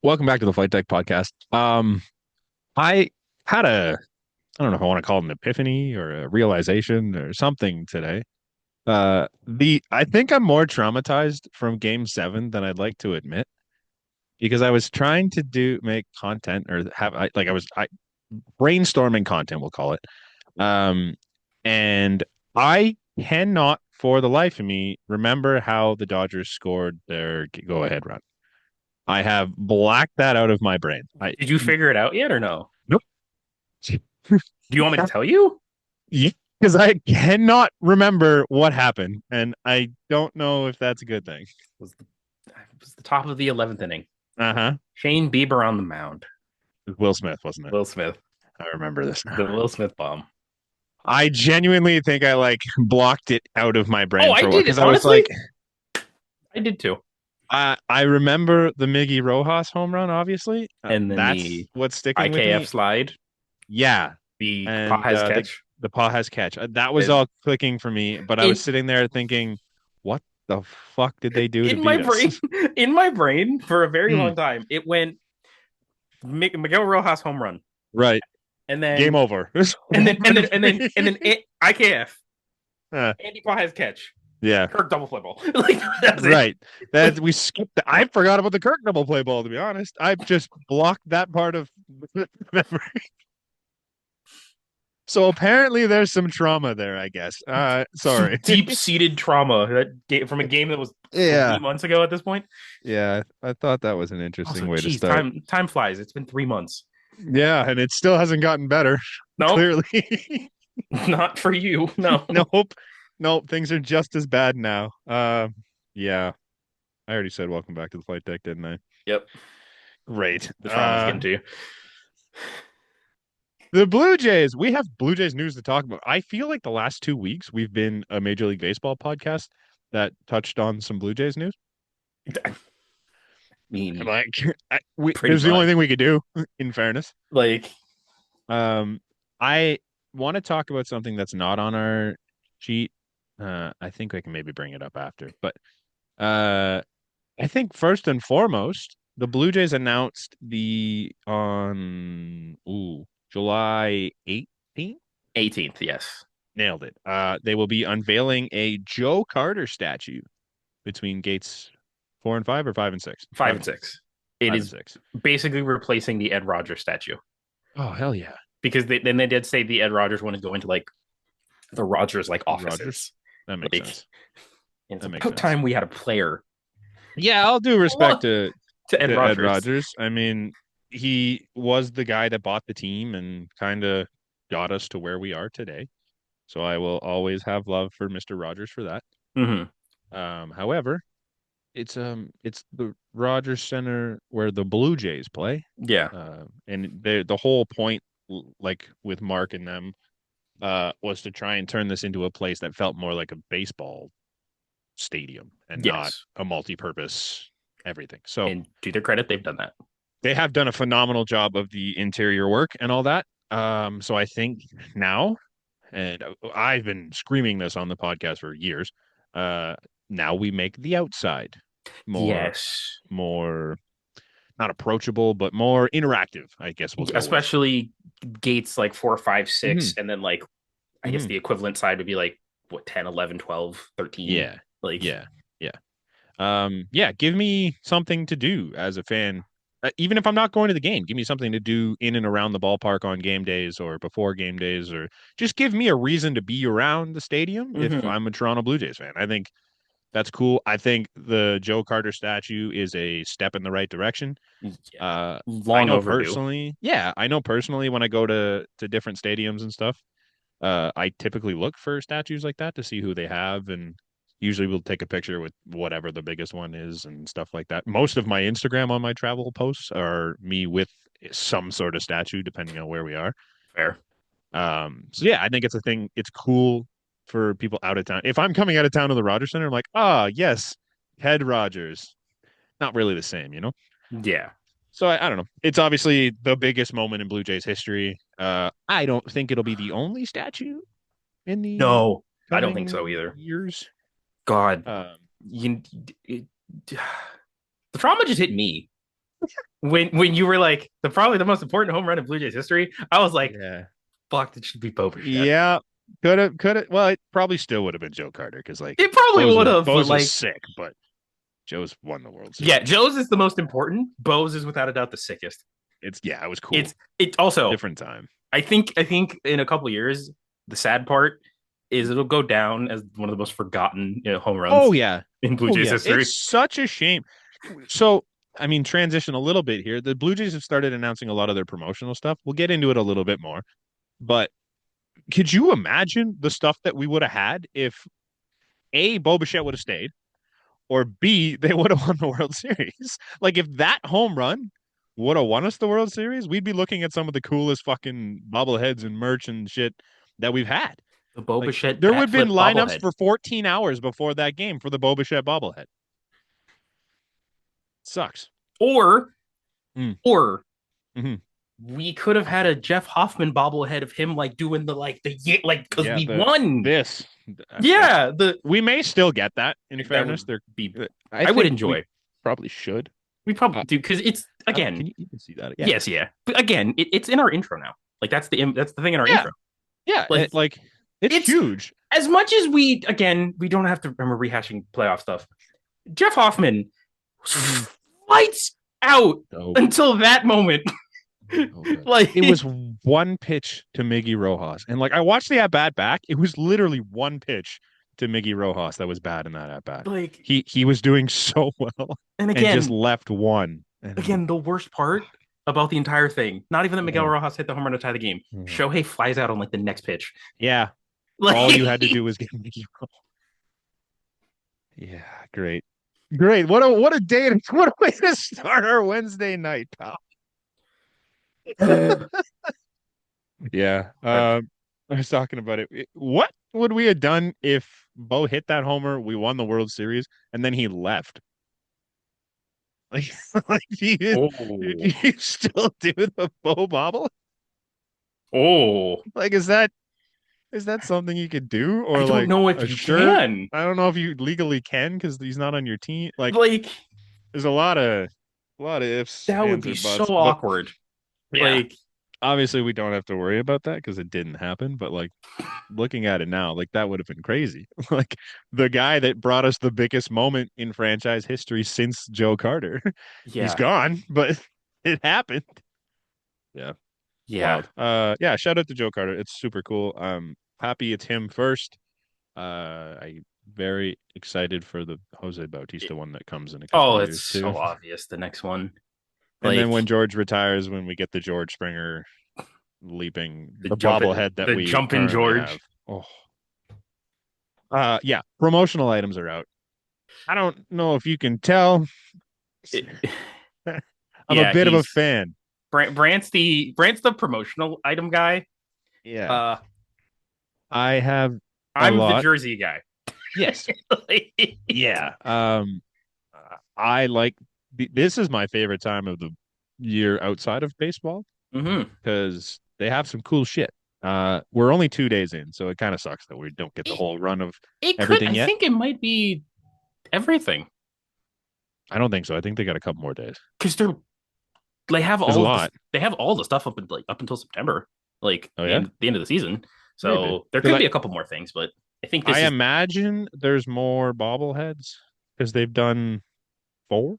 Welcome back to the Flight Deck podcast. I had I don't know if I want to call it an epiphany or a realization or something today. I think I'm more traumatized from Game 7 than I'd like to admit because I was trying to make content or I brainstorming content, we'll call it. Um, and I cannot for the life of me remember how the Dodgers scored their go-ahead run. I have blacked that out of my brain. I Did you figure it out yet or no? Nope. Do you want me to tell you? Yeah, because I cannot remember what happened, and I don't know if that's a good thing. It was the, it was the top of the 11th inning. Uh-huh. Shane Bieber on the mound. Will Smith, wasn't it? Will Smith. I remember this The now. Will Smith bomb. I genuinely think I blocked it out of my Oh, brain I for a while did it. because I was Honestly, I did too. I remember the Miggy Rojas home run, obviously. And then That's the what's sticking with IKF me. slide, Yeah, the and Paz catch. the paw has catch. That was It, all clicking for me, but I was in sitting there thinking, what the fuck did they do to in my beat us? brain, in my brain for a very Hmm, long time, it went Miguel Rojas home run, right. and Game then over. and Home then and run then and then free. and then IKF. Uh, Andy Paz catch. yeah, Kirk double flip ball. Like that's it. right. That we skipped. I forgot about the Kirk double play ball. To be honest, I just blocked that part of memory. So apparently, there's some trauma there. I guess. Some Sorry. deep seated trauma from a game that was three Yeah, months ago at this point. yeah. I thought that was an Also, interesting way to geez, start. time flies. It's been 3 months. Yeah, and it still hasn't gotten better. Nope, Clearly, not for you. No. nope, nope. Things are just as bad now. Yeah. I already said welcome back to the flight deck, didn't I? Yep, Great. the trauma's getting to you. The Blue Jays, we have Blue Jays news to talk about. I feel like the last 2 weeks we've been a Major League Baseball podcast that touched on some Blue Jays news. I And mean, like, pretty there's the only thing much. we could do, in fairness. Like, Um, I want to talk about something that's not on our sheet. I think I can maybe bring it up after, but uh, I think first and foremost, the Blue Jays announced the on July 18th. 18th, yes, Nailed it. They will be unveiling a Joe Carter statue between gates 4 and 5 or 5 and 6. five Five and and six. six. It Five and is six. basically replacing the Ed Rogers statue Oh hell yeah. because then they did say the Ed Rogers want to go into like the Rogers like Rogers. offices. That makes Like, sense. and it's That makes about sense. time we had a player Yeah, I'll do respect to Ed to Ed Rogers. Rogers. I mean, he was the guy that bought the team and kind of got us to where we are today. So I will always have love for Mr. Rogers for that. Mm-hmm. However, it's the Rogers Center where the Blue Jays play. Yeah. And the whole point, like with Mark and them, was to try and turn this into a place that felt more like a baseball stadium and not Yes. a multi-purpose everything. So And to their credit, they've done that. they have done a phenomenal job of the interior work and all that. So I think now, and I've been screaming this on the podcast for years. Uh, Now we make the outside more, Yes. more not approachable, but more interactive. I guess we'll go with. Especially gates like 4, 5, Hmm 6, and then like I guess hmm the equivalent side would be like what 10, 11, 12, 13. Yeah, Like yeah, yeah. Yeah. Give me something to do as a fan. Even if I'm not going to the game, give me something to do in and around the ballpark on game days or before game days, or just give me a reason to be around the stadium if mhm. I'm a Toronto Blue Jays fan. I think that's cool. I think the Joe Carter statue is a step in the right direction. Yeah. I Long know overdue. personally, yeah, I know personally when I go to different stadiums and stuff, I typically look for statues like that to see who they have, and usually we'll take a picture with whatever the biggest one is and stuff like that. Most of my Instagram on my travel posts are me with some sort of statue, depending on where we are. Fair. So yeah, I think it's a thing. It's cool for people out of town. If I'm coming out of town to the Rogers Center, I'm like, ah, yes, Head Rogers. Not really the same, you know? Yeah. So I don't know. It's obviously the biggest moment in Blue Jays history. I don't think it'll be the only statue in the No, I don't think so coming either. years. God, Um, you, it, the trauma just hit me. When you were like probably the most important home run in Blue Jays history, I was like, Yeah. fuck, it should be Bo Bichette. Yeah. Could have. Well, it probably still would have been Joe Carter because like It probably Bose would was have, but Bose was like, sick, but Joe's won the World yeah, Series. Joe's is the most important. Bo's is without a doubt the sickest. It was It's cool. it also. Different time. I think in a couple of years, the sad part is it'll go down as one of the most forgotten home Oh runs yeah. in Blue Oh Jays yeah. It's history. such a shame. So, I mean, transition a little bit here. The Blue Jays have started announcing a lot of their promotional stuff. We'll get into it a little bit more. But could you imagine the stuff that we would have had if A, Bo Bichette would have stayed, or B, they would have won the World Series? Like if that home run would have won us the World Series, we'd be looking at some of the coolest fucking bobbleheads and merch and shit that we've had. The Bo Like Bichette there would bat have been flip lineups bobblehead, for 14 hours before that game for the Bo Bichette bobblehead. Sucks. or Mm. or Hmm. we could have had a Jeff Hoffman bobblehead of him like doing like because Yeah, we the won. this that's Yeah, the we may still get that. In that fairness, would they're. be I I would think we enjoy. probably should. We probably Uh, do because it's I don't. Can again, you can see that? Yeah, yes, yeah. But again, it's in our intro now. Like that's the thing in our yeah, intro. yeah. Like Like it's it's huge. as much as we don't have to remember rehashing playoff stuff. Jeff Hoffman Hmm. lights out So until that moment. so good. like It was one pitch to Miggy Rojas, and like I watched the at bat back. It was literally one pitch to Miggy Rojas that was bad in that at bat. like He was doing so well, and and just again, left one. And the worst part about the entire thing, not even that Miguel oh, Rojas hit the home run to tie the game. oh. Shohei flies out on like the next pitch. Yeah, all you Like had to do was get Miggy Rojas. Yeah, great. Great. What a day and what a way to start our Wednesday night, pal. Yeah. I was talking about it. What would we have done if Bo hit that homer, we won the World Series, and then he left? Like, like oh you still do the Bo bobble? oh, Like, is that something you could do? I Or don't like know if a you shirt? can. I don't know if you legally can because he's not on your team. Like, Like there's a lot of ifs, that would ands, be or so buts. But awkward. yeah, Like obviously we don't have to worry about that because it didn't happen. But like looking at it now, like that would have been crazy. Like the guy that brought us the biggest moment in franchise history since Joe Carter, he's yeah, gone, but it happened. Yeah, yeah. wild. Yeah, shout out to Joe Carter. It's super cool. Happy it's him first. I very excited for the Jose Bautista one that comes in a couple Oh, of it's years too. so obvious. The next one, And then like when George retires, when we get the George Springer leaping the the bobblehead that the we jumping currently have. George. Oh, yeah, promotional items are out. I don't know if you can tell. It, I'm a yeah, bit of a he's fan. Brant's the promotional item guy. Yeah, Uh, I have a I'm the lot. jersey guy. Yes. Yeah. I like this is my favorite time of the year outside of baseball hmm because they have some cool shit. We're only 2 days in, so it kind of sucks that we don't get the It whole run of it could. everything I yet. think it might be everything I don't think so. I think they got a couple more days. because they have There's a all of this. lot. They have all the stuff up until September, like Oh yeah, the end of the season. maybe. So there Because could be a couple more things, but I think I this is imagine there's more bobbleheads because they've done four.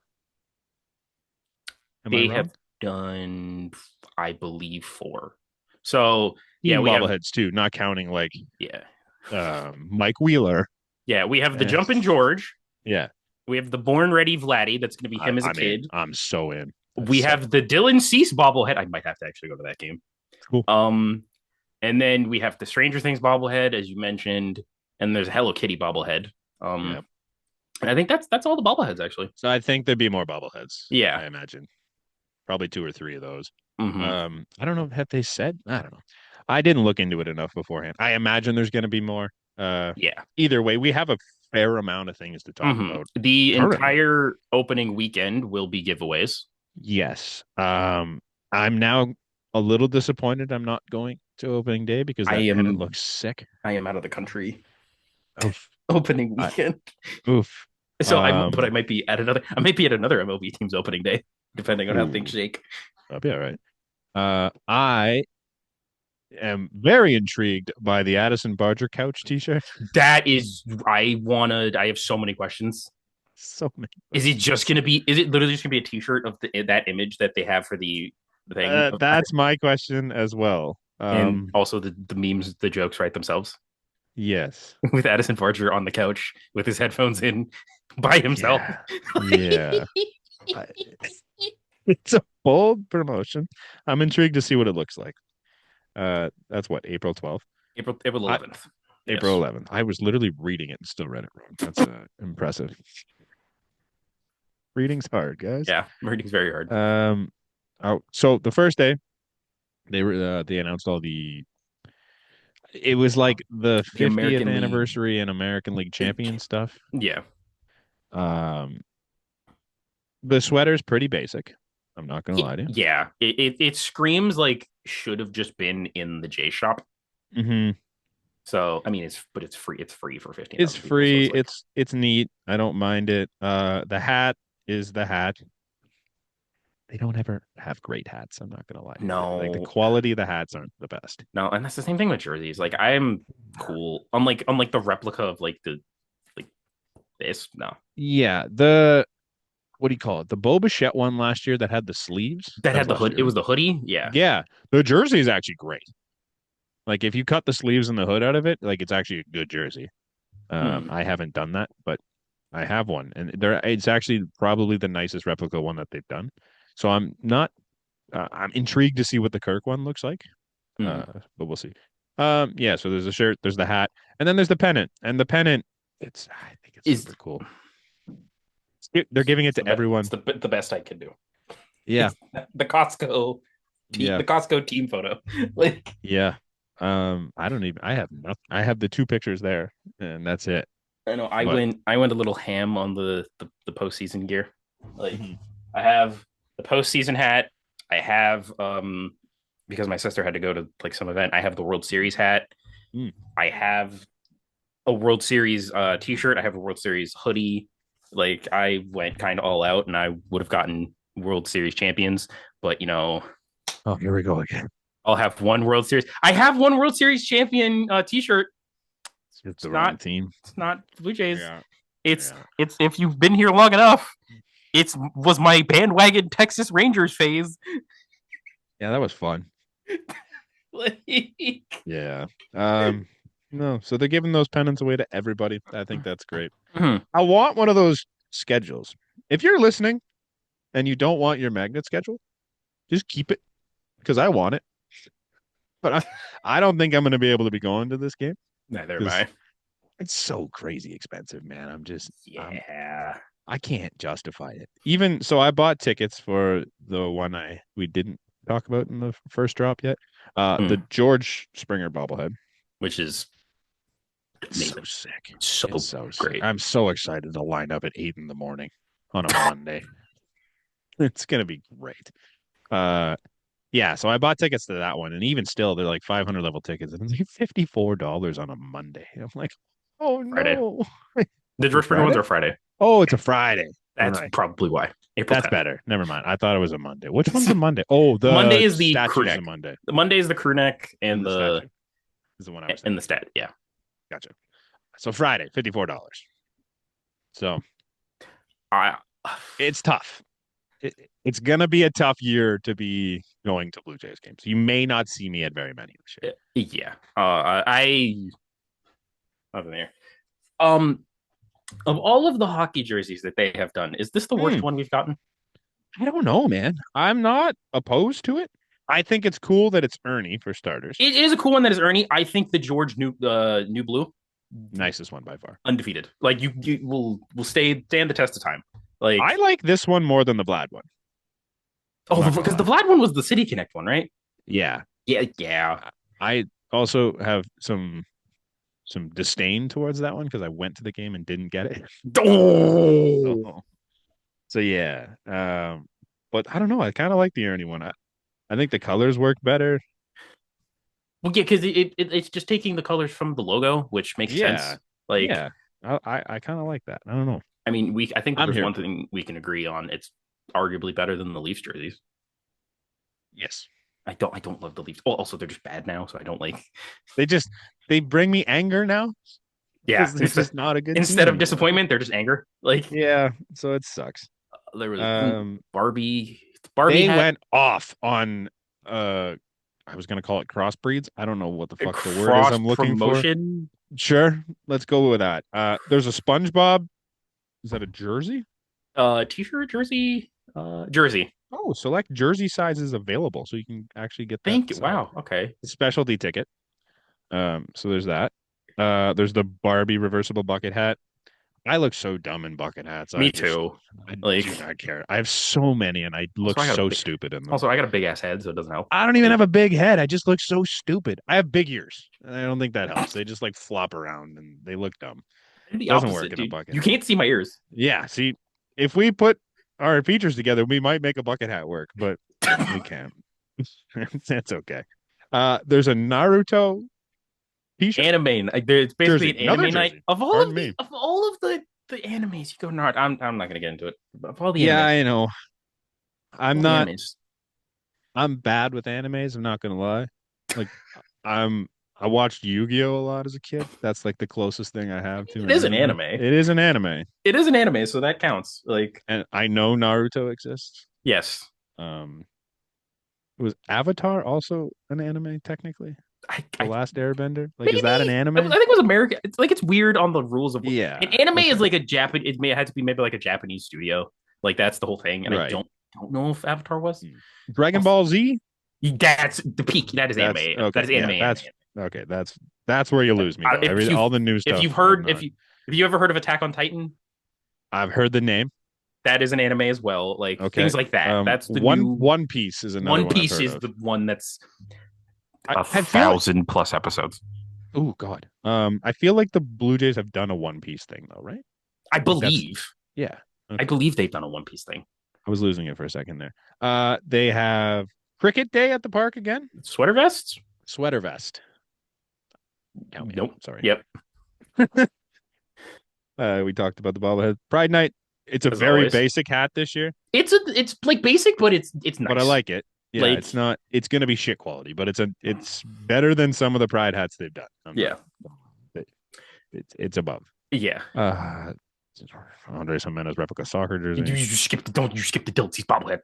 Am I they have wrong? done, I believe, four. So yeah, Team we have bobbleheads too, not counting like yeah Mike Wheeler. we have the Eh, jumping George. yeah, We have the born ready Vladdy. That's going to be him as a I'm in. kid. I'm so in. That's We so have the Dylan Cease bobblehead. I might have to actually go to that game. cool. Um, and then we have the Stranger Things bobblehead, as you mentioned, and there's a Hello Kitty bobblehead. Yeah. And I think that's all the bobbleheads actually. So I think there'd be more bobbleheads. Yeah. I imagine probably two or three of those. hmm I don't know. Have they said? I don't know. I didn't look into it enough beforehand. I imagine there's going to be more. Yeah. Either way, we have a fair amount of things to talk about The currently. entire opening weekend will be giveaways. Yes. I'm now a little disappointed I'm not going to opening day because I that pennant am looks sick. I am out of the country Oof. opening I, weekend. oof. So I might be at another MLB team's opening day. depending on how things Ooh, shake. that'll be all right. I am very intrigued by the Addison Barger couch T-shirt. That is, I have so many questions. So many Is it just questions. gonna be? Is it literally just gonna be a T-shirt of that image that they have for the thing, That's my question as well. and also the memes, the jokes write themselves Yes. with Addison Barger on the couch with his headphones in by himself. Yeah. Yeah. I, it's a bold promotion. I'm intrigued to see what it looks like. That's what, April 12th? April I 11th. April Yes. 11th. I was literally reading it and still read it wrong. That's impressive. Reading's hard, guys. Yeah, reading's very hard. Um, so the first day they announced all the. It was like the The 50th American League. anniversary and American League champion stuff. Yeah. Um, the sweater's pretty basic. I'm not gonna lie to you. Yeah. It screams like should have just been in the J shop. Hmm. So I mean it's free. It's free for It's 15,000 people. So free. it's like It's neat. I don't mind it. The hat is the hat. They don't ever have great hats. I'm not gonna lie. Like the no, quality of the hats aren't the best. no, and that's the same thing with jerseys. Like I'm cool. Unlike the replica of like this. No. Yeah, the what do you call it? The Boba Fett one last year that had the sleeves. That That had was the last hood. year, It right? was the hoodie. Yeah. Yeah, the jersey is actually great. Like if you cut the sleeves and the hood out of it, like it's actually a good jersey. Hmm. I haven't done that, but I have one, and it's actually probably the nicest replica one that they've done. So I'm not. I'm intrigued to see what the Kirk one looks like. Hmm. But we'll see. Yeah. So there's a shirt, there's the hat, and then there's the pennant. And the pennant, I think it's Is super cool. They're giving it it's the to best. It's everyone. the best I can do. Yeah. It's the Costco team. Yeah. The Costco team photo. Like Yeah. I don't even. I have nothing. I have the two pictures there, and that's it. I know But I went a little ham on the postseason gear. Like mhm. I have the postseason hat. I have because my sister had to go to like some event. I have the World Series hat. Mm. I have a World Series t-shirt. I have a World Series hoodie. Like I went kind of all out and I would have gotten World Series champions, but Oh, here we go again. I'll have one World Series. I have one World Series champion t-shirt. It's It's the wrong not team. it's not Blue Jays. Yeah. It's Yeah. it's if you've been here long enough, it's was my bandwagon Texas Rangers phase. Yeah, that was fun. Like, Yeah. No, so they're giving those pennants away to everybody. I think that's great. mhm, I want one of those schedules. If you're listening and you don't want your magnet schedule, just keep it because I want it. But I don't think I'm going to be able to be going to this game neither am because I. it's so crazy expensive, man. Yeah. I can't justify it. Even so, I bought tickets for the one we didn't talk about in the first drop yet. The Mm, George Springer bobblehead. which is It's so amazing. sick. It's So so sick. great. I'm so excited to line up at 8 in the morning on a Monday. It's gonna be great. Uh, yeah. So I bought tickets to that one, and even still, they're like 500 level tickets, and it's like $54 on a Monday. I'm like, oh Friday. no, The it's George Springer ones Friday. are Friday. Oh, it's a Friday. Never That's mind. probably why. April That's 10th. better. Never mind. I thought it was a Monday. Which one's a Monday? Oh, Monday the is the crew statue's a neck. Monday, The Monday is the crew neck and the statue is the one I was and thinking the of. stat. Yeah. Gotcha. So Friday, $54. So I it's tough. It's gonna be a tough year to be going to Blue Jays games. You may not see me at very many this year. yeah. I over there. Um of all of the hockey jerseys that they have done, is this the worst Hmm. one we've gotten? I don't know, man. I'm not opposed to it. I think it's cool that it's Ernie for starters. It is a cool one that is Ernie. I think the George New Blue Nicest one by far. undefeated. Like you will stand the test of time. I Like like this one more than the Vlad one. I'm oh, not gonna because the lie. Vlad one was the City Connect one, right? Yeah. Yeah, yeah. I also have some disdain towards that one because I went to the game and didn't get it. Oh, So, so yeah. But I don't know. I kind of like the Ernie one. I think the colors work better. well, yeah, because it's just taking the colors from the logo, which makes Yeah. sense. Like, Yeah. I kind of like that. I don't know. I mean, I think if I'm there's here one for it. thing we can agree on, it's arguably better than the Leafs jerseys. Yes. I don't love the Leafs. Oh, also they're just bad now, so I don't like. They just they bring me anger now Yeah, because they're just not a good team instead of anymore. disappointment, they're just anger. Like Yeah, so it sucks. there was Um, Barbie. Barbie they had went off on uh I was gonna call it crossbreeds. I don't know what the a fuck the word is cross I'm looking for. promotion Sure, let's go with that. There's a SpongeBob. Is that a jersey? t-shirt jersey. Oh, select jersey sizes available, so you can actually get that Thank you. size. Wow. Okay. Specialty ticket. So there's that. There's the Barbie reversible bucket hat. I look so dumb in bucket hats. Me too. I do Like not care. I have so many, and I look so stupid in them. I got a big ass head, so it doesn't help. I don't even Like have a big head. I just look so stupid. I have big ears, and I don't think that helps. They just like flop around, and they look dumb. the Doesn't work opposite, in a dude. bucket You hat. can't see my ears. Yeah. See, if we put our features together, we might make a bucket hat work, but we can't. That's okay. There's a Naruto t-shirt Anime. Like, it's basically jersey, an another anime night jersey. of Pardon me. all of the animes. You go Naruto. I'm not gonna get into it. Of all the Yeah, animes, I know. I'm all the not. animes. I'm bad with animes. I'm not gonna lie. Like, I'm. I watched Yu-Gi-Oh a lot as a kid. That's like the closest thing I have to It an is an anime. anime. It is an anime, It is an anime, so that counts. Like and I know Naruto exists. yes, Um, was Avatar also an anime technically? The I Last Airbender? Like, is maybe that an I anime? think it was American. It's like it's weird on the rules of an Yeah. anime is Okay. like a Japanese. It may have to be maybe like a Japanese studio. Like that's the whole thing, and I Right. don't know if Avatar was. Hmm. Dragon Also, Ball Z? that's the peak. That is That's anime. That okay. is Yeah, anime. okay. That's where you lose me though. If you All the new if stuff, you've I'm heard not. if you ever heard of Attack on Titan, I've heard the name. that is an anime as well. Like Okay. things like that. That's the One new One Piece is another One one I've Piece heard is of. the one that's I, a I feel like, thousand plus episodes. oh God. I feel like the Blue Jays have done a One Piece thing though, right? I Like that's believe. yeah. I Okay. believe they've done a One Piece thing. I was losing it for a second there. They have Cricket Day at the park again. Sweater vests? Sweater vest. Count me out. Nope. Sorry. Yep. We talked about the bobblehead. Pride Night. It's a As very always. basic hat this year, It's like basic, but it's but I nice. like it. Yeah, Like it's not. It's gonna be shit quality, but it's better than some of the Pride hats they've done. I'm yeah. not. It, it's above. Yeah. Uh, Andres Jimenez replica soccer jersey. You skip the Diltsies bobblehead.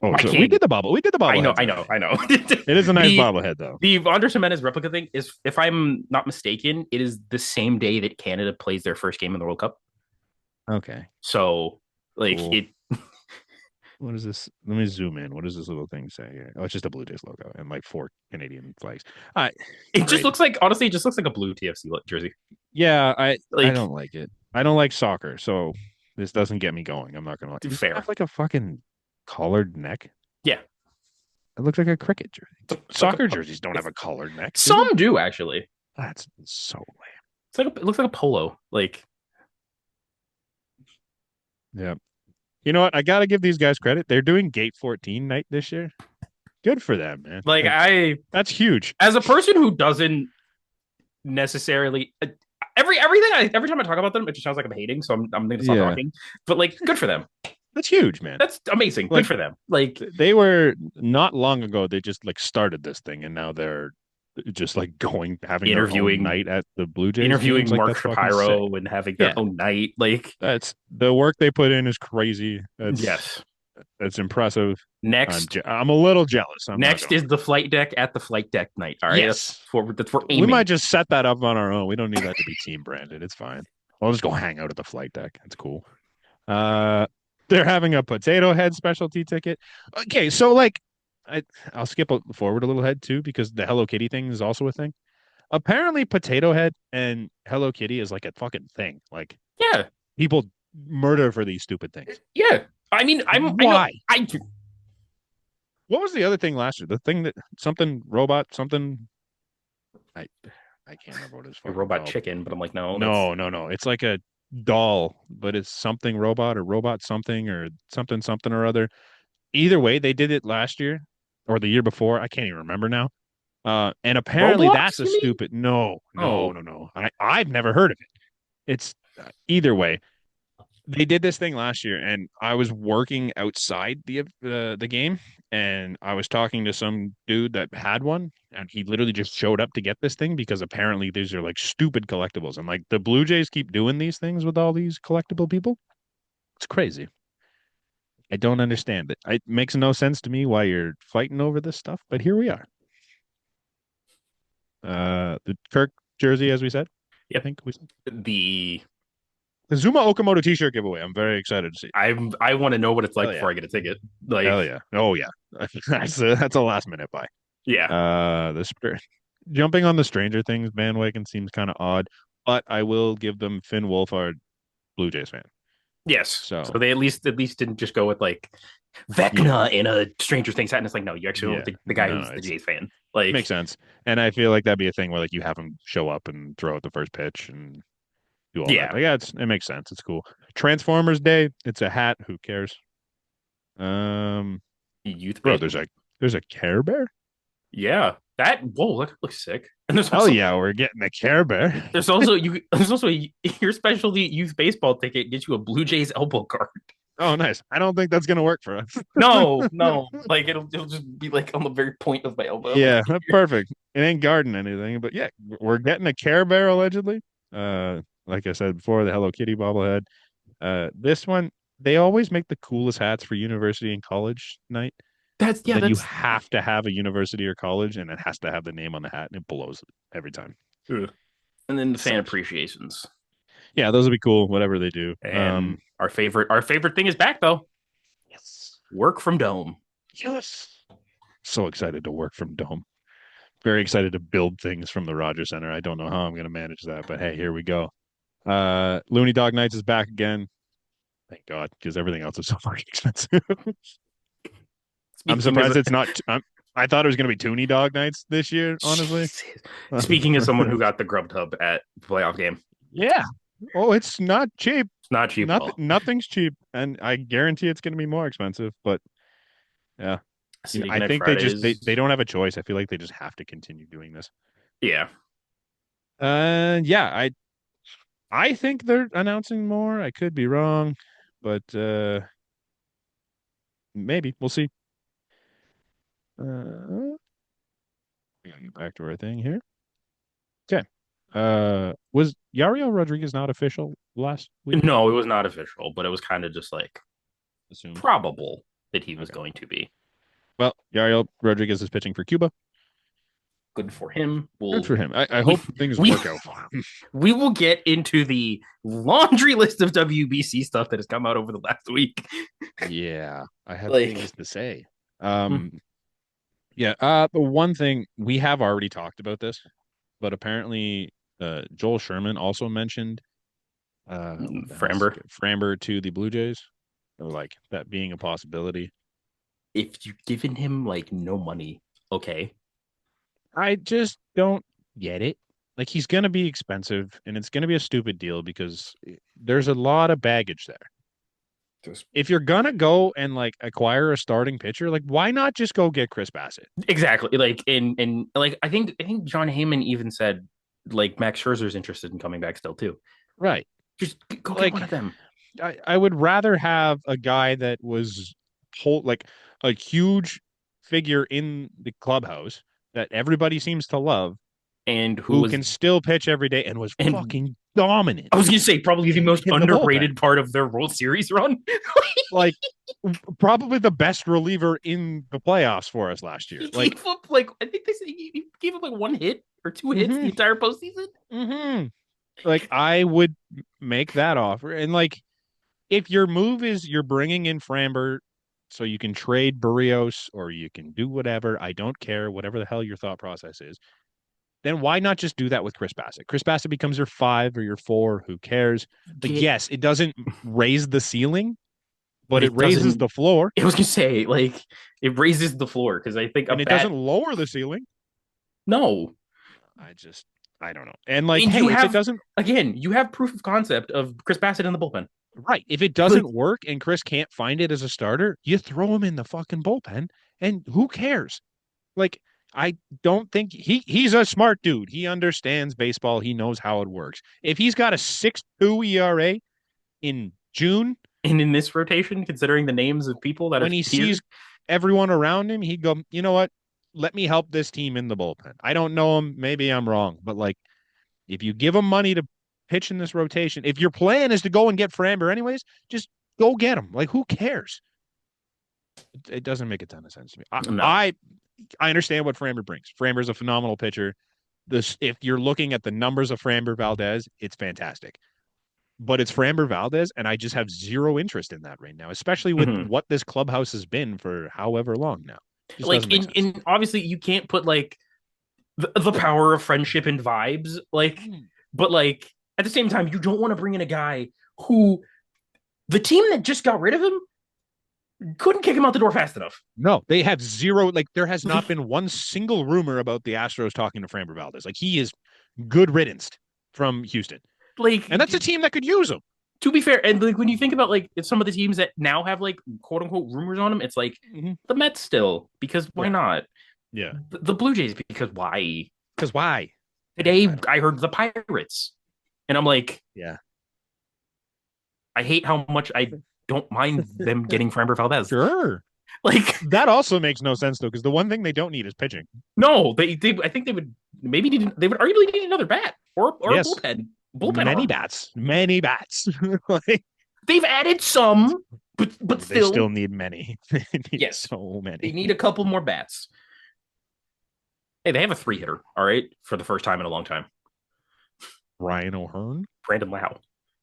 Oh, My so king. We did the bobbleheads. I know. It is a nice the bobblehead though. the Andres Jimenez replica thing is, if I'm not mistaken, it is the same day that Canada plays their first game in the World Cup. Okay. So like Cool. it What is this? Let me zoom in. What does this little thing say here? Oh, it's just a Blue Jays logo and like 4 Canadian flags. Uh, it just great. looks like, honestly, it just looks like a blue TFC jersey. Yeah, I Like don't like it. I don't like soccer, so this doesn't get me going. I'm not gonna lie. Does it fair. have like a fucking collared neck? Yeah. It looks like a cricket jersey. It's like Soccer jerseys don't have a collared neck, do they? some do actually. That's so lame. It's like it looks like a polo. Like Yeah. You know what? I gotta give these guys credit. They're doing Gate 14 night this year. Good for them, man. like Like I that's huge. as a person who doesn't necessarily every time I talk about them, it just sounds like I'm hating. So I'm going to stop Yeah. talking. But like, good for them. That's huge, man. That's amazing. Good Like for them. Like they were not long ago, they just like started this thing and now they're just like going having their own interviewing night at the Blue Jays interviewing games. Like Mark that's fucking sick. Shapiro and having their Yeah. own night. Like That's the work they put in is crazy. yes. That's impressive. Next, I'm a little jealous. I'm not next gonna is the flight deck at the flight deck night. All right, Yes. that's for We aiming. might just set that up on our own. We don't need that to be team branded. It's fine. I'll just go hang out at the flight deck. That's cool. Uh, they're having a potato head specialty ticket. Okay, so like, I'll skip forward a little head too because the Hello Kitty thing is also a thing. Apparently, potato head and Hello Kitty is like a fucking thing. Like Yeah, people murder for these stupid things. yeah. I mean, Why? I know What was the other thing last year? The thing that something robot something. I I can't remember what it's a fucking robot called. chicken, but I'm like, no, No. It's like a doll, but it's something robot or robot something or something something or other. Either way, they did it last year or the year before. I can't even remember now. And apparently that's Roblox. a You mean? stupid. No. Oh, I've never heard of it. It's either way. they did this thing last year, and I was working outside the game, and I was talking to some dude that had one, and he literally just showed up to get this thing because apparently these are like stupid collectibles, and like the Blue Jays keep doing these things with all these collectible people. It's crazy. I don't understand it. It makes no sense to me why you're fighting over this stuff, but here we are. The Kirk jersey, as we said, I Yep. think we The the Zuma Okamoto T-shirt giveaway. I'm very excited to see. I want to know what it's like Hell before yeah. I get a ticket. Like, Hell yeah. Oh yeah. That's a last minute buy. yeah. The spirit jumping on the Stranger Things bandwagon seems kind of odd, but I will give them Finn Wolfhard, Blue Jays fan. Yes. So So they at least didn't just go with like yeah, Vecna in a Stranger Things hat. And it's like, no, you actually went yeah, with the guy no, no, who's the it's Jays fan. Like, makes sense, and I feel like that'd be a thing where like you have him show up and throw out the first pitch and do all that. yeah, Like, yeah, it makes sense. It's cool. Transformers Day. It's a hat. Who cares? Um, youth bro, baseball. there's a Care Bear. Yeah. That whoa, that looks sick. And there's Hell also yeah, we're getting a Care Bear. your specialty youth baseball ticket gets you a Blue Jays elbow card. Oh, nice. I don't think that's gonna work for us. No, no. Like it'll just be like on the very point of my elbow. Yeah, perfect. It ain't guarding anything, but yeah, we're getting a Care Bear allegedly. Like I said before, the Hello Kitty bobblehead. This one, they always make the coolest hats for university and college night, That's but yeah, then you that's have to have a university or college, and it has to have the name on the hat, and it blows every time. ugh. And then the fan Sucks. appreciations. Yeah, those will be cool, whatever they do. And our favorite thing is back though. Yes, Work from dome. yes. So excited to work from Dome. Very excited to build things from the Rogers Center. I don't know how I'm going to manage that, but hey, here we go. Looney Dog Nights is back again. Thank God, because everything else is so fucking expensive. I'm Speaking as surprised it's not. I thought it was going to be Toonie Dog Nights this year, honestly. speaking as someone who got the grub tub at the playoff game, Yeah. Oh, it's not cheap. it's not cheap at all. Nothing's cheap, and I guarantee it's going to be more expensive. But yeah, City I Connect think they Fridays. don't have a choice. I feel like they just have to continue doing this. Yeah. Yeah, I think they're announcing more. I could be wrong, but maybe we'll see. We gotta get back to our thing here. Okay. Was Yario Rodriguez not official last week? No, it was not official, but it was kind of just like Assumed. probable that he was Okay. going to be. Well, Yario Rodriguez is pitching for Cuba. Good for him. Good We'll for him. I we hope things we work out for him. we will get into the laundry list of WBC stuff that has come out over the last week. Yeah, I have things Like, to say. hmm, Um, yeah. The one thing we have already talked about this, but apparently, Joel Sherman also mentioned what the hell's Framber, Framber to the Blue Jays, or like that being a possibility. if you've given him like no money, okay, I just don't get it. Like he's gonna be expensive, and it's gonna be a stupid deal because there's a lot of baggage there. just If you're gonna go and like acquire a starting pitcher, like why not just go get Chris Bassitt? exactly like and like I think John Heyman even said like Max Scherzer's interested in coming back still too. Right. Just go get one Like of them. I would rather have a guy that was like a huge figure in the clubhouse that everybody seems to love, And who who was can still pitch every day and was and fucking dominant I was gonna say probably the most in the bullpen. underrated part of their World Series run. Like probably the best reliever in the playoffs for us last year. He Like, gave up like I think they say he gave up like one hit or two hits the mm-hmm, entire postseason. mm-hmm. Like I would make that offer. And like if your move is you're bringing in Framber so you can trade Barrios or you can do whatever, I don't care, whatever the hell your thought process is, then why not just do that with Chris Bassett? Chris Bassett becomes your five or your four. Who cares? Like, Get, yes, it doesn't raise the ceiling, but but it it raises doesn't. the floor I was gonna say like it raises the floor because I think a and it bat. doesn't lower the ceiling. No, I don't know. And like, and you hey, if it have doesn't, again, you have proof of concept of Chris Bassett in the bullpen. right, if it Like doesn't work and Chris can't find it as a starter, you throw him in the fucking bullpen and who cares? Like, I don't think he's a smart dude. He understands baseball. He knows how it works. If he's got a 6.2 ERA in June, And in this rotation, considering the names of people that when are he here, sees everyone around him, he'd go, you know what? Let me help this team in the bullpen. I don't know him. Maybe I'm wrong, but like if you give him money to pitch in this rotation, if your plan is to go and get Framber anyways, just go get him. Like who cares? It doesn't make a ton of sense to me. no. I understand what Framber brings. Framber's a phenomenal pitcher. This, if you're looking at the numbers of Framber Valdez, it's fantastic. But it's Framber Valdez, and I just have zero interest in that right now, especially with Mm-hmm. what this clubhouse has been for however long now. It just Like doesn't make sense. in obviously you can't put like the power of friendship and vibes, like, but like at the same time, you don't want to bring in a guy who the team that just got rid of him couldn't kick him out the door fast enough. No, they have zero. Like there has not been one single rumor about the Astros talking to Framber Valdez. Like he is good riddance from Houston, Like, and that's a team that could use him. to be fair, and like when you think about like some of the teams that now have like quote unquote rumors on them, it's like Mm-hmm. the Mets still, because why Yeah, not? yeah. The Blue Jays, because why? Because why? Today I heard the Pirates, and I'm like, Yeah, I hate how much I don't mind them getting Framber Valdez. sure. Like, That also makes no sense though, because the one thing they don't need is pitching. no, they I think they would maybe need they would arguably need another bat or a Yes, bullpen arm. many bats. Like They've added some, but they still still, need many. They need yes, so they many. need a couple more bats. Hey, they have a 3-hitter, all right, for the first time in a long time. Ryan O'Hearn. Brandon Lau.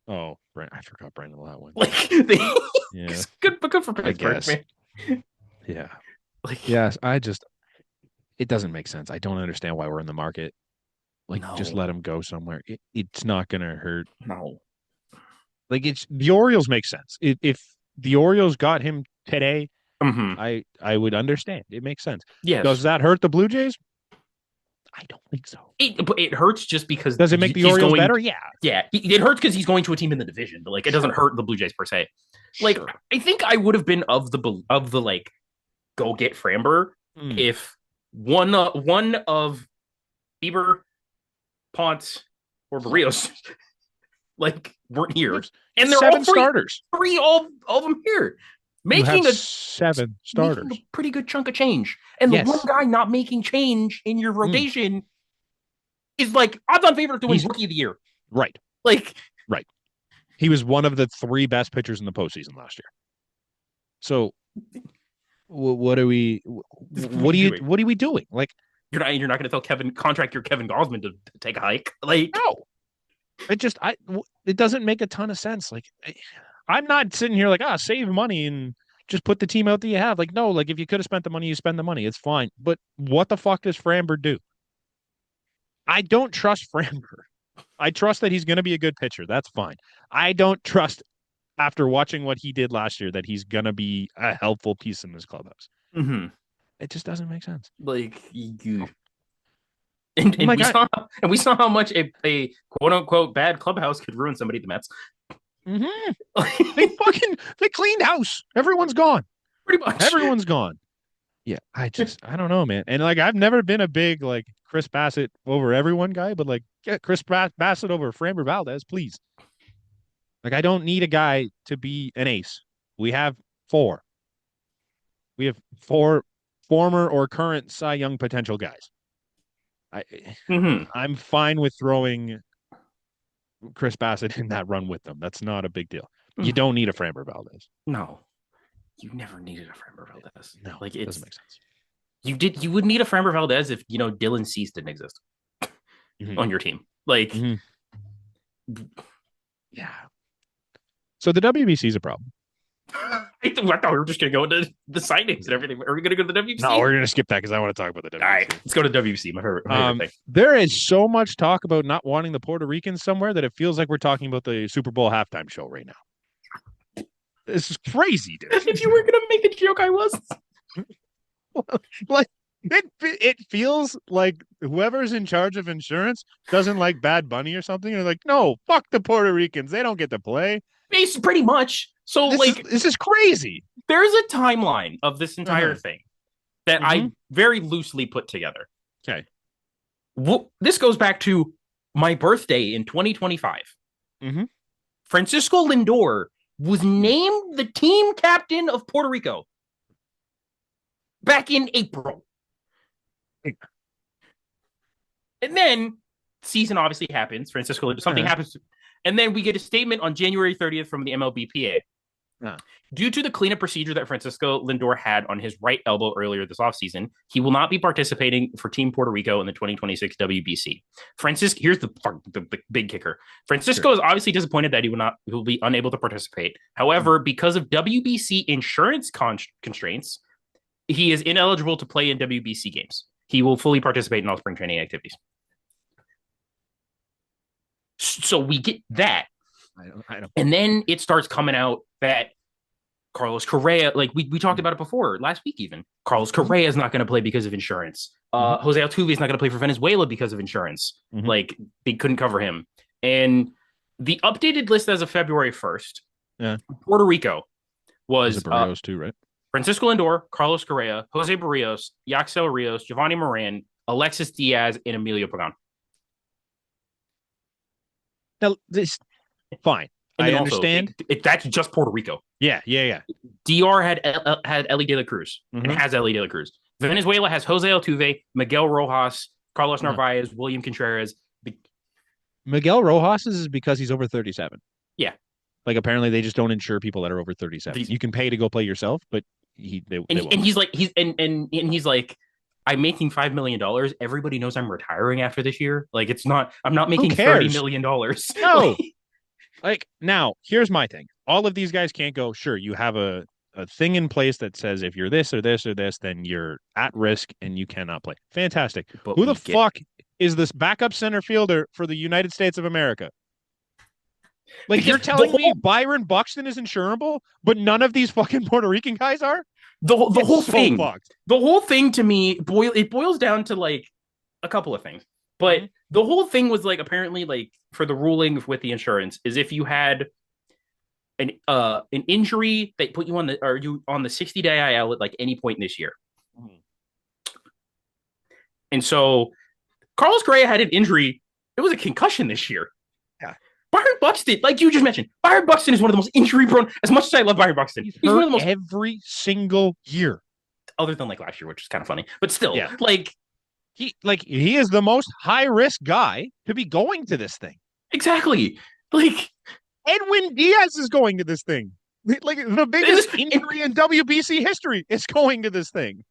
Oh, right. I forgot Brandon Lau went. Like they Yeah, good, but good for I Pittsburgh, guess. man. Yeah. Like, Yes, I just it doesn't make sense. I don't understand why we're in the market. Like, just no, let him go somewhere. It's not gonna hurt. no. Like, it's the Orioles make sense. If the Orioles got him today, Mm-hmm. I would understand. It makes sense. Yes, Does that hurt the Blue Jays? I don't think so. it hurts just because Does it make the he's Orioles going. better? Yeah, Yeah, it hurts because he's going to a team in the division, but like it doesn't sure, hurt the Blue Jays per se. Like sure. I think I would have been of the like go get Framber Mm. if one of Bieber, Ponce, or Barrios like weren't You have here, and they're all seven starters. all of them here, You have making seven making a starters. pretty good chunk of change. And the one Yes, guy not making change in your mm. rotation is like odds-on favorite to win He's Rookie of the Year. right, Like, right. He was one of the three best pitchers in the postseason last year. So what are we? what are you doing? What are we doing? Like, You're not going to tell Kevin Gosman to take a hike. Like, no, it doesn't make a ton of sense. Like, I'm not sitting here like, save money and just put the team out that you have. Like, no, like if you could have spent the money, you spend the money. It's fine. But what the fuck does Framber do? I don't trust Framber. I trust that he's going to be a good pitcher. That's fine. I don't trust after watching what he did last year that he's going to be a helpful piece in this clubhouse. mm-hmm. It just doesn't make sense. Like you, I'm like, and we saw how much a quote unquote bad clubhouse could ruin somebody at the Mets. mm-hmm. They cleaned house. Everyone's gone. Pretty much. Everyone's gone. Yeah, I don't know, man. And like I've never been a big like Chris Bassitt over everyone guy, but like get Chris Bassitt over Framber Valdez, please. Like I don't need a guy to be an ace. We have four. We have four former or current Cy Young potential guys. Mm-hmm. I'm fine with throwing Chris Bassitt in that run with them. That's not a big deal. You don't need a Framber Valdez. No, you never needed a Framber Valdez. No, like it doesn't make sense. You would need a Framber Valdez if Dylan Cease didn't exist on your team. Like, yeah. So the WBC is a problem. I thought we were just gonna go into the signings and everything. Are we gonna go to the WBC? No, we're gonna skip that because I want to talk about the WBC. All right, let's go to WBC. My favorite thing. There is so much talk about not wanting the Puerto Ricans somewhere that it feels like we're talking about the Super Bowl halftime show right now. This is crazy, dude. If you were gonna make a joke, I was. Like it feels like whoever's in charge of insurance doesn't like Bad Bunny or something. They're like, no, fuck the Puerto Ricans. They don't get to play. It's pretty much. So this is crazy. There's a timeline of this entire thing that I very loosely put together. Okay. This goes back to my birthday in 2025. Mm-hmm. Francisco Lindor was named the team captain of Puerto Rico back in April. And then season obviously happens. Francisco, something happens. And then we get a statement on January 30th from the MLBPA. Due to the cleanup procedure that Francisco Lindor had on his right elbow earlier this offseason, he will not be participating for Team Puerto Rico in the 2026 WBC. Francisco, here's the big kicker. Francisco is obviously disappointed that he will be unable to participate. However, because of WBC insurance constraints, he is ineligible to play in WBC games. He will fully participate in all spring training activities. So we get that. I don't. And then it starts coming out that Carlos Correa, like we talked about it before last week, even Carlos Correa is not going to play because of insurance. Jose Altuve is not going to play for Venezuela because of insurance. Like they couldn't cover him. And the updated list as of February 1st, Puerto Rico was Barrios too, right? Francisco Lindor, Carlos Correa, Jose Barrios, Yaxel Rios, Giovanni Moran, Alexis Diaz, and Emilio Pagan. Now this fine. I understand. That's just Puerto Rico. Yeah. DR had Ellie De La Cruz and has Ellie De La Cruz. Venezuela has Jose Altuve, Miguel Rojas, Carlos Narvaez, William Contreras. Miguel Rojas is because he's over 37. Yeah. Like apparently they just don't insure people that are over 37. You can pay to go play yourself, but he's like, I'm making $5 million. Everybody knows I'm retiring after this year. Like I'm not making $30 million. No. Like now, here's my thing. All of these guys can't go, sure, you have a thing in place that says if you're this or this or this, then you're at risk and you cannot play. Fantastic. But who the fuck is this backup center fielder for the United States of America? Like because you're telling me Byron Buxton is insurable, but none of these fucking Puerto Rican guys are? The whole thing. The whole thing to me boils down to like a couple of things. But the whole thing was like apparently like for the ruling with the insurance is if you had an injury that put you on the 60-day IL at like any point in this year. And so Carlos Correa had an injury. It was a concussion this year. Yeah. Byron Buxton, like you just mentioned, Byron Buxton is one of the most injury prone. As much as I love Byron Buxton, he's one of the most every single year, other than like last year, which is kind of funny. But still, like he is the most high risk guy to be going to this thing. Exactly. Like Edwin Diaz is going to this thing. Like the biggest injury in WBC history is going to this thing.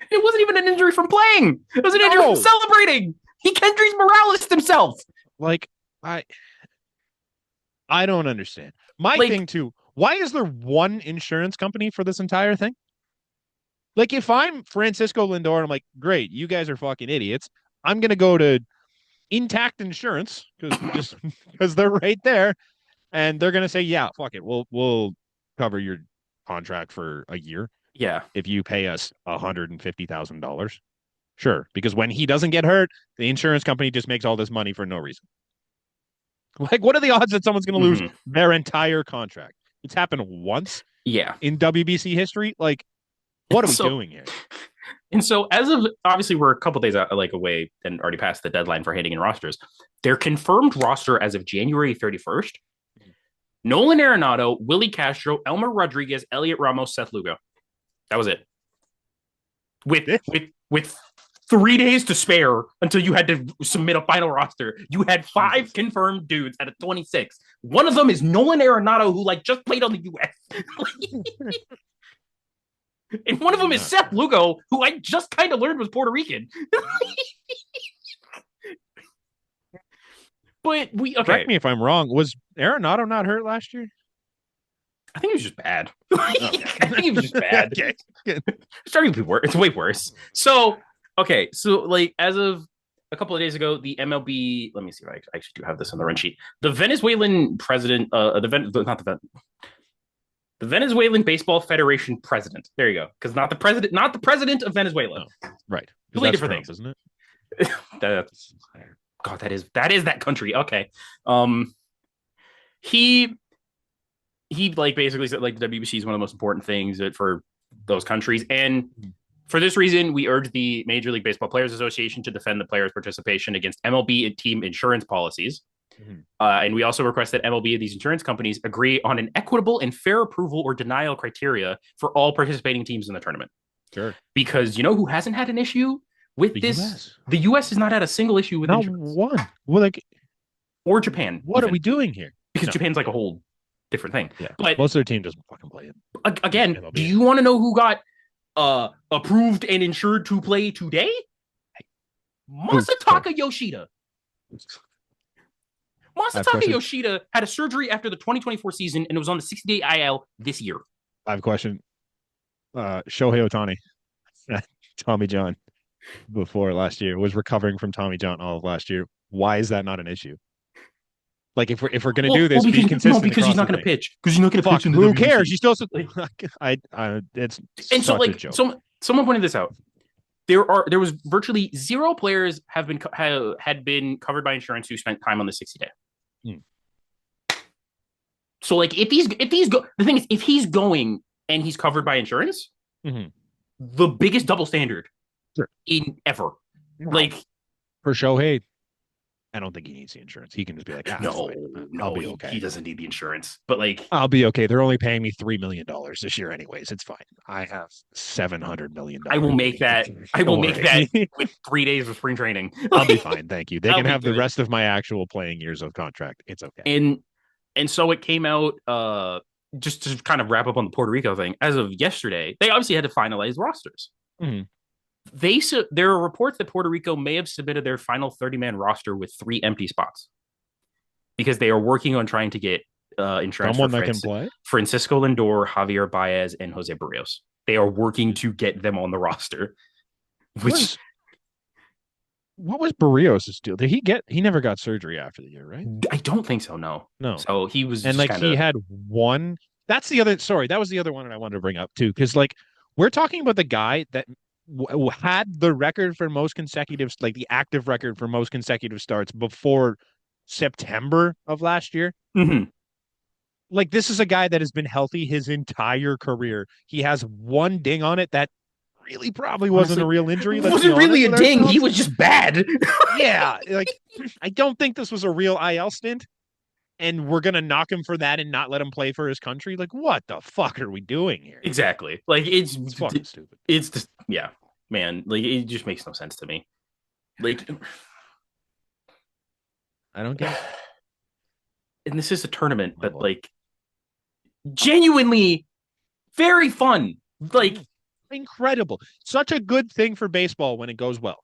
It wasn't even an injury from playing. It was an injury from celebrating. He Kendrys Morales himself. Like I don't understand. My thing too, why is there one insurance company for this entire thing? Like if I'm Francisco Lindor, I'm like, great, you guys are fucking idiots. I'm going to go to Intact Insurance because they're right there. And they're going to say, yeah, fuck it. We'll cover your contract for a year. Yeah. If you pay us $150,000. Sure. Because when he doesn't get hurt, the insurance company just makes all this money for no reason. Like, what are the odds that someone's going to lose their entire contract? It's happened once. Yeah. In WBC history. Like, what are we doing here? And so, as of obviously, we're a couple days out, like away and already past the deadline for handing in rosters. Their confirmed roster as of January 31st: Nolan Arenado, Willie Castro, Elmer Rodriguez, Elliot Ramos, Seth Lugo. That was it. With 3 days to spare until you had to submit a final roster, you had 5 confirmed dudes at a 26. One of them is Nolan Arenado, who like just played on the U.S. And one of them is Seth Lugo, who I just kind of learned was Puerto Rican. But correct me if I'm wrong. Was Arenado not hurt last year? I think he was just bad. I think he was just bad. Okay. It's starting to be worse. It's way worse. So like as of a couple of days ago, the MLB. Let me see if I actually do have this on the run sheet. The Venezuelan president, the Venezuelan Baseball Federation president. There you go. Because not the president of Venezuela. Oh, right. Completely different things, isn't it? God, that is that country. Okay. He like basically said like the WBC is one of the most important things for those countries, and for this reason, we urge the Major League Baseball Players Association to defend the players' participation against MLB and team insurance policies. Mhm. And we also request that MLB and these insurance companies agree on an equitable and fair approval or denial criteria for all participating teams in the tournament. Sure. Because you know who hasn't had an issue with The this? U.S. The US has not had a single issue with Not insurance, one. Well, like, or Japan, what are even, we doing here? because No. Japan's like a whole different thing. Yeah. But Most of their team doesn't fucking play in again, do MLB. you want to know who got approved and insured to play today? Who? Tell Masataka Yoshida. me. I have Masataka question. Yoshida had a surgery after the 2024 season and was on the 60-day IL this year. I have a question. Shohei Ohtani, Tommy John, before last year was recovering from Tommy John all of last year. Why is that not an issue? Like if we're gonna do this, be Because no, consistent because he's across not the going to thing. pitch. Because he's not going to pitch Fuck, in the who cares? WBC. He still. Like, It's and so such a like joke. someone pointed this out. There was virtually zero players had been covered by insurance who spent time on the 60-day. Hmm. So like the thing is, if he's going and he's covered by insurance, Mhm. the biggest double standard Sure. in ever. No. Like, For Shohei, I don't think he needs the insurance. He can just be like, it's no, fine. I'll no, be okay. he doesn't need the insurance. But like, I'll be okay. They're only paying me $3 million this year, anyways. It's fine. I have $700 million. I will make that. I will Don't make that worry. with 3 days of spring training. I'll be fine. Thank you. They I'll can be have the good. rest of my actual playing years of contract. It's okay. And so it came out. Just to kind of wrap up on the Puerto Rico thing, as of yesterday, they obviously had to finalize rosters. Mhm. There are reports that Puerto Rico may have submitted their final 30-man roster with 3 empty spots because they are working on trying to get insurance Someone that can play. Francisco Lindor, Javier Baez, and Jose Barrios. They are working to get them on the roster. Which What was Barrios' deal? Did he get? He never got surgery after the year, right? I don't think so. No. No. So he was And just like kind he of. had one. That's the other. Sorry, that was the other one that I wanted to bring up too, because like we're talking about the guy that had the record for most consecutive, like the active record for most consecutive starts before September of last year. Mhm. Like this is a guy that has been healthy his entire career. He has one ding on it that really probably wasn't Honestly, a real injury. it Let's be wasn't honest really a with ding. He ourselves. was just bad. Yeah, like I don't think this was a real IL stint, and we're gonna knock him for that and not let him play for his country. Like, what the fuck are we doing here? Exactly. Like It's fucking stupid. it's just, yeah, man. Like it just makes no sense to me. Like, I don't get it. and this is a tournament My that lord. like genuinely very fun. Like, Incredible. Such a good thing for baseball when it goes well.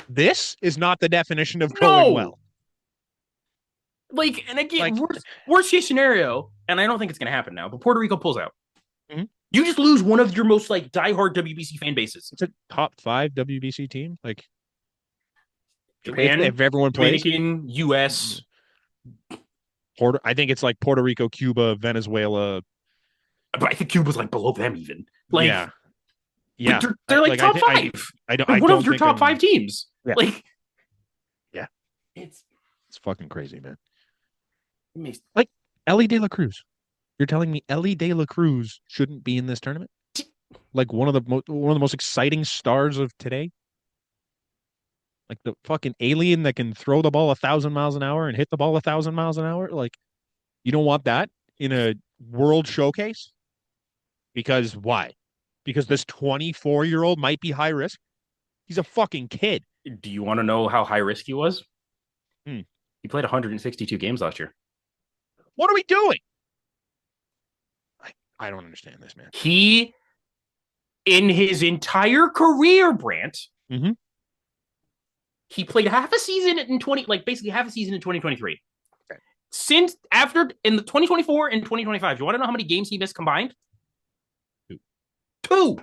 This is not the definition of going no, well. and again, Like, worst case scenario, and I don't think it's gonna happen now, but Puerto Rico pulls out. Mhm. You just lose one of your most like diehard WBC fan bases. It's a top 5 WBC team. Like, Japan, if everyone plays, Dominican, US. I think it's like Puerto Rico, Cuba, Venezuela. But I think Cuba's like below them even. Like, Yeah, but yeah. they're like Like top five. I don't. They're I one of don't your think top five teams. Yeah. Like, Yeah, it's it's fucking crazy, man. it makes Like Ellie De La Cruz. You're telling me Ellie De La Cruz shouldn't be in this tournament? Like one of the most exciting stars of today. Like the fucking alien that can throw the ball 1,000 miles an hour and hit the ball 1,000 miles an hour. Like you don't want that in a world showcase? Because why? Because this 24-year-old might be high risk. He's a fucking kid. Do you want to know how high risk he was? Hmm. He played 162 games last year. What are we doing? I don't understand this, man. He, in his entire career, Brant, Mm-hmm. he played half a season in 20, like basically half a season in 2023. Okay. Since after in the 2024 and 2025, you want to know how many games he missed combined? Two.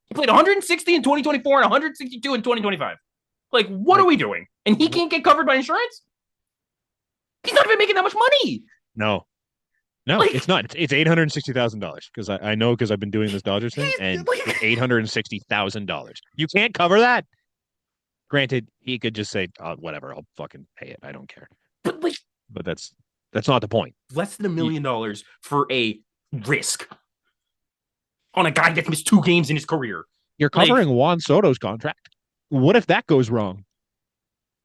He played 160 in 2024 and 162 in 2025. Like, what are we doing? And he can't get covered by insurance? He's not even making that much money. No, it's not. It's $860,000 because I know because I've been doing this Dodgers thing, and it's $860,000. You can't cover that. Granted, he could just say, whatever, I'll fucking pay it. I don't care. But that's not the point. Less than $1 million for a risk on a guy that missed 2 games in his career. You're covering Juan Soto's contract. What if that goes wrong?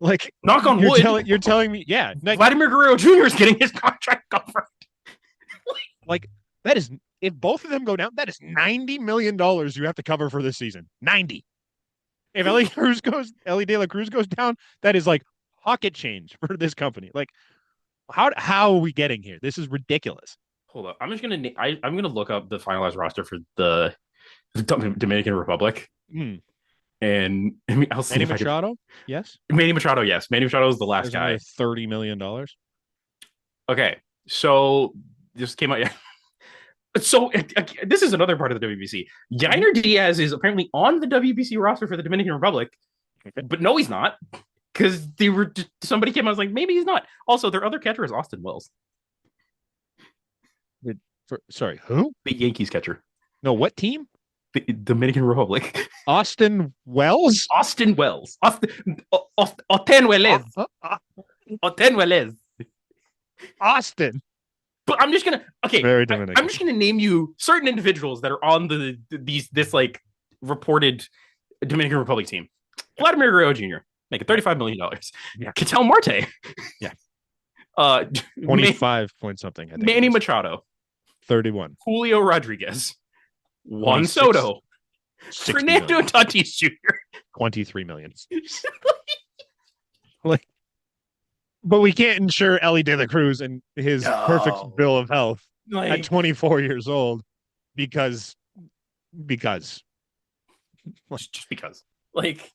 Like Knock on wood. you're telling me, yeah, like Vladimir Guerrero Jr. is getting his contract covered. like that is if both of them go down, that is $90 million you have to cover for this season. 90. If Ellie De La Cruz goes down, that is like pocket change for this company. Like, how are we getting here? This is ridiculous. Hold up. I'm gonna look up the finalized roster for the Dominican Republic. And I mean, I'll see Manny if I can. Machado, yes. Manny Machado, yes. Manny Machado is the last There's guy. another $30 million. Okay, so this came out. Yeah. So this is another part of the WBC. Yainer Diaz is apparently on the WBC roster for the Dominican Republic, but no, he's not because somebody came out and was like, maybe he's not. Also, their other catcher is Austin Wells, Sorry, who? the Yankees catcher. No, what team? The Dominican Republic. Austin Wells? Austin Wells. Otenwelez. Otenwelez. Austin. But I'm just gonna Very Dominican. I'm just gonna name you certain individuals that are on this like reported Dominican Republic team. Vladimir Guerrero Jr. making $35 million. Yeah. Ketel Marte. Yeah. 25 point something. I think Manny Machado. 31. Julio Rodriguez. Juan Soto. Fernando Tatis Jr. 23 million. Like, but we can't insure Ellie De La Cruz and his perfect bill of health at 24 years old because just because. Like,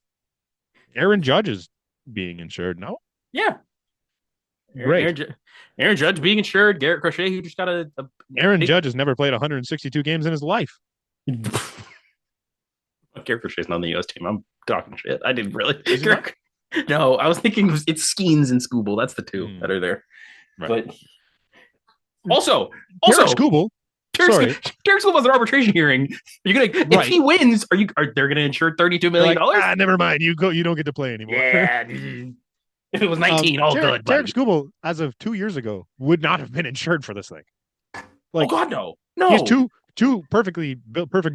Aaron Judge is being insured. No, yeah, great. Aaron Judge being insured. Garrett Crochet, who just got Aaron Judge has never played 162 games in his life. Garrett Crochet's not on the U.S. team. I'm talking shit. I didn't really. No, I was thinking it's Skeens and Scooble. That's the two that are there. Right. But also, Derek Scooble. Derek Scooble has an arbitration hearing. You're gonna if he wins, they're gonna insure $32 million? Never mind. You don't get to play anymore. Yeah. If it was 19, good. Derek Scooble, as of 2 years ago, would not have been insured for this thing. Like, oh God, no. He has two perfect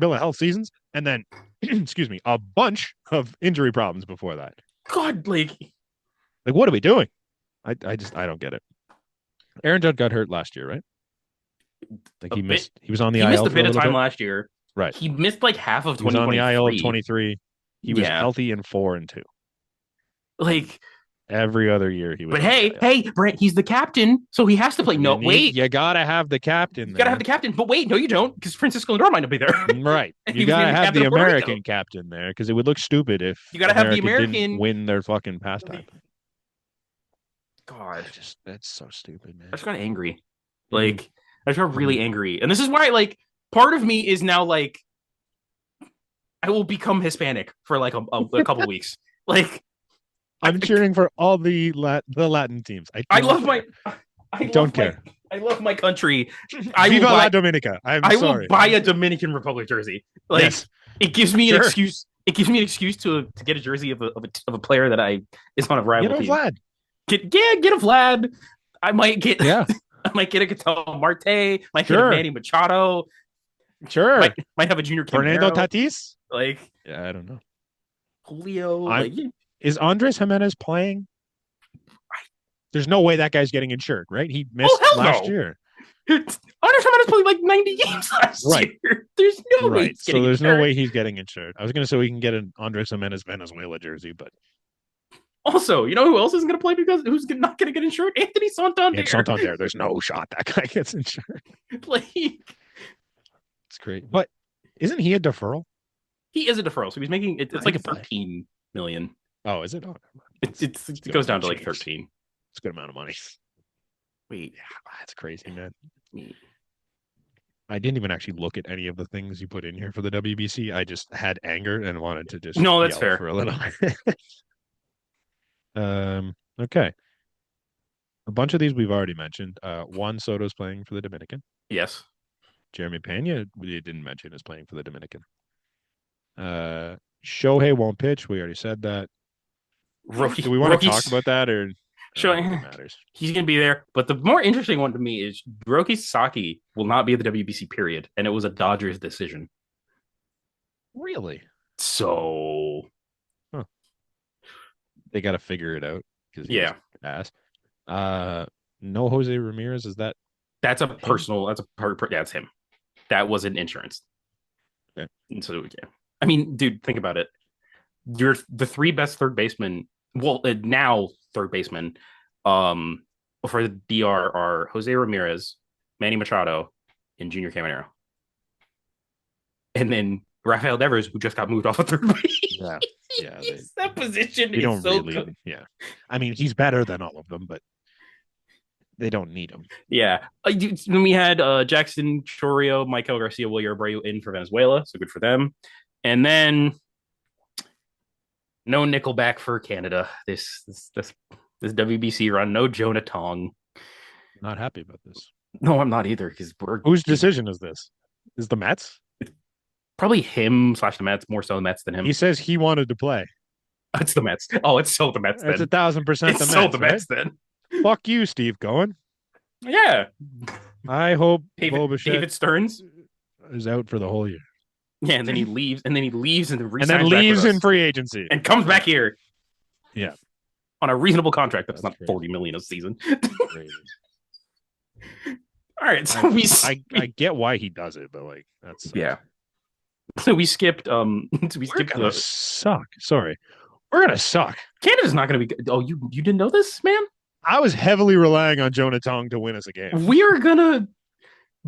bill of health seasons, and then excuse me, a bunch of injury problems before that. God, like what are we doing? I don't get it. Aaron Judge got hurt last year, right? Like he was on the IL. He missed a bit of time last year. Right. He missed like half of 2023. He was on the IL of 23. He was healthy in 4 and 2. Like every other year he was. But hey, Brent, he's the captain, so he has to play. No, wait. You gotta have the captain. You gotta have the captain. But wait, no, you don't, because Francisco Lindor might not be there. Right. You gotta have the American captain there, because it would look stupid if you gotta have the American didn't win their fucking pastime. God, that's so stupid, man. I just got angry. Like, I just got really angry, and this is why, like, part of me is now like, I will become Hispanic for like a couple weeks. Like, I'm cheering for all the Latin teams. I love my country. Viva la Dominica. I will buy a Dominican Republic jersey. Like, yes. It gives me an excuse. It gives me an excuse to get a jersey of a player that is on a rival team. Vlad. Get a Vlad. I might get I might get a Ketel Marte. Might get a Manny Machado. Sure. Might have a Junior Fernando Tatis. Like, I don't know. Julio. Is Andres Jimenez playing? There's no way that guy's getting insured, right? He missed last year. Andres Jimenez played like 90 games last year. There's no way he's getting insured. No way he's getting insured. I was going to say we can get an Andres Jimenez Venezuela jersey, but also, you know who else isn't going to play because who's not going to get insured? Anthony Santander. Santander. There's no shot that guy gets insured. Like, it's great, but isn't he a deferral? He is a deferral, so he's making it's like a 13 million. Oh, is it? Oh, it goes down to like 13. It's a good amount of money. Wait, that's crazy, man. I didn't even actually look at any of the things you put in here for the WBC. I just had anger and wanted to just that's fair for a little. Okay. A bunch of these we've already mentioned. Juan Soto's playing for the Dominican. Yes. Jeremy Pena, we didn't mention, is playing for the Dominican. Shohei won't pitch. We already said that. Do we want to talk about that, or Shohei matters? He's going to be there. But the more interesting one to me is Hiroki Sasaki will not be at the WBC period, and it was a Dodgers decision. Really? So they got to figure it out because he was Yeah, ass. Uh, no Jose Ramirez. Is that that's a him? personal. Yeah, it's him. That was an insurance. Yeah. And so yeah, I mean, dude, think about it. You're the three best third basemen. Well, now third baseman, um, for the DR are Jose Ramirez, Manny Machado, and Junior Caminero, and then Rafael Devers, who just got moved off of third base. Yeah. Yeah. That position They is don't so really. good. Yeah. I mean, he's better than all of them, but they don't need him. Yeah. Then we had Jackson Chorio, Michael Garcia, William Abreu in for Venezuela, so good for them. And then no Nickelback for Canada. This WBC run, no Jonah Tong. Not happy about this. No, I'm not either because we're Whose decision is this? Is the Mets? probably him slash the Mets, more so the Mets than He him. says he wanted to play. It's the Mets. Oh, it's so the Mets It's then. 1,000% It's the so the Mets, right? Mets then. Fuck you, Steve Cohen. Yeah. I hope Boba David Stearns. is out for the whole year. Yeah, and then he leaves, and then he leaves and then And then resigns back with leaves in us free agency. and comes back here Yeah. on a reasonable contract. That's That's not crazy. 40 million a season. Crazy. All right, so I get why he does it, but like that's yeah. So we skipped we're gonna suck. Sorry. We're gonna suck. Canada's not gonna be good. Oh, you didn't know this, man? I was heavily relying on Jonah Tong to win us a game. We're gonna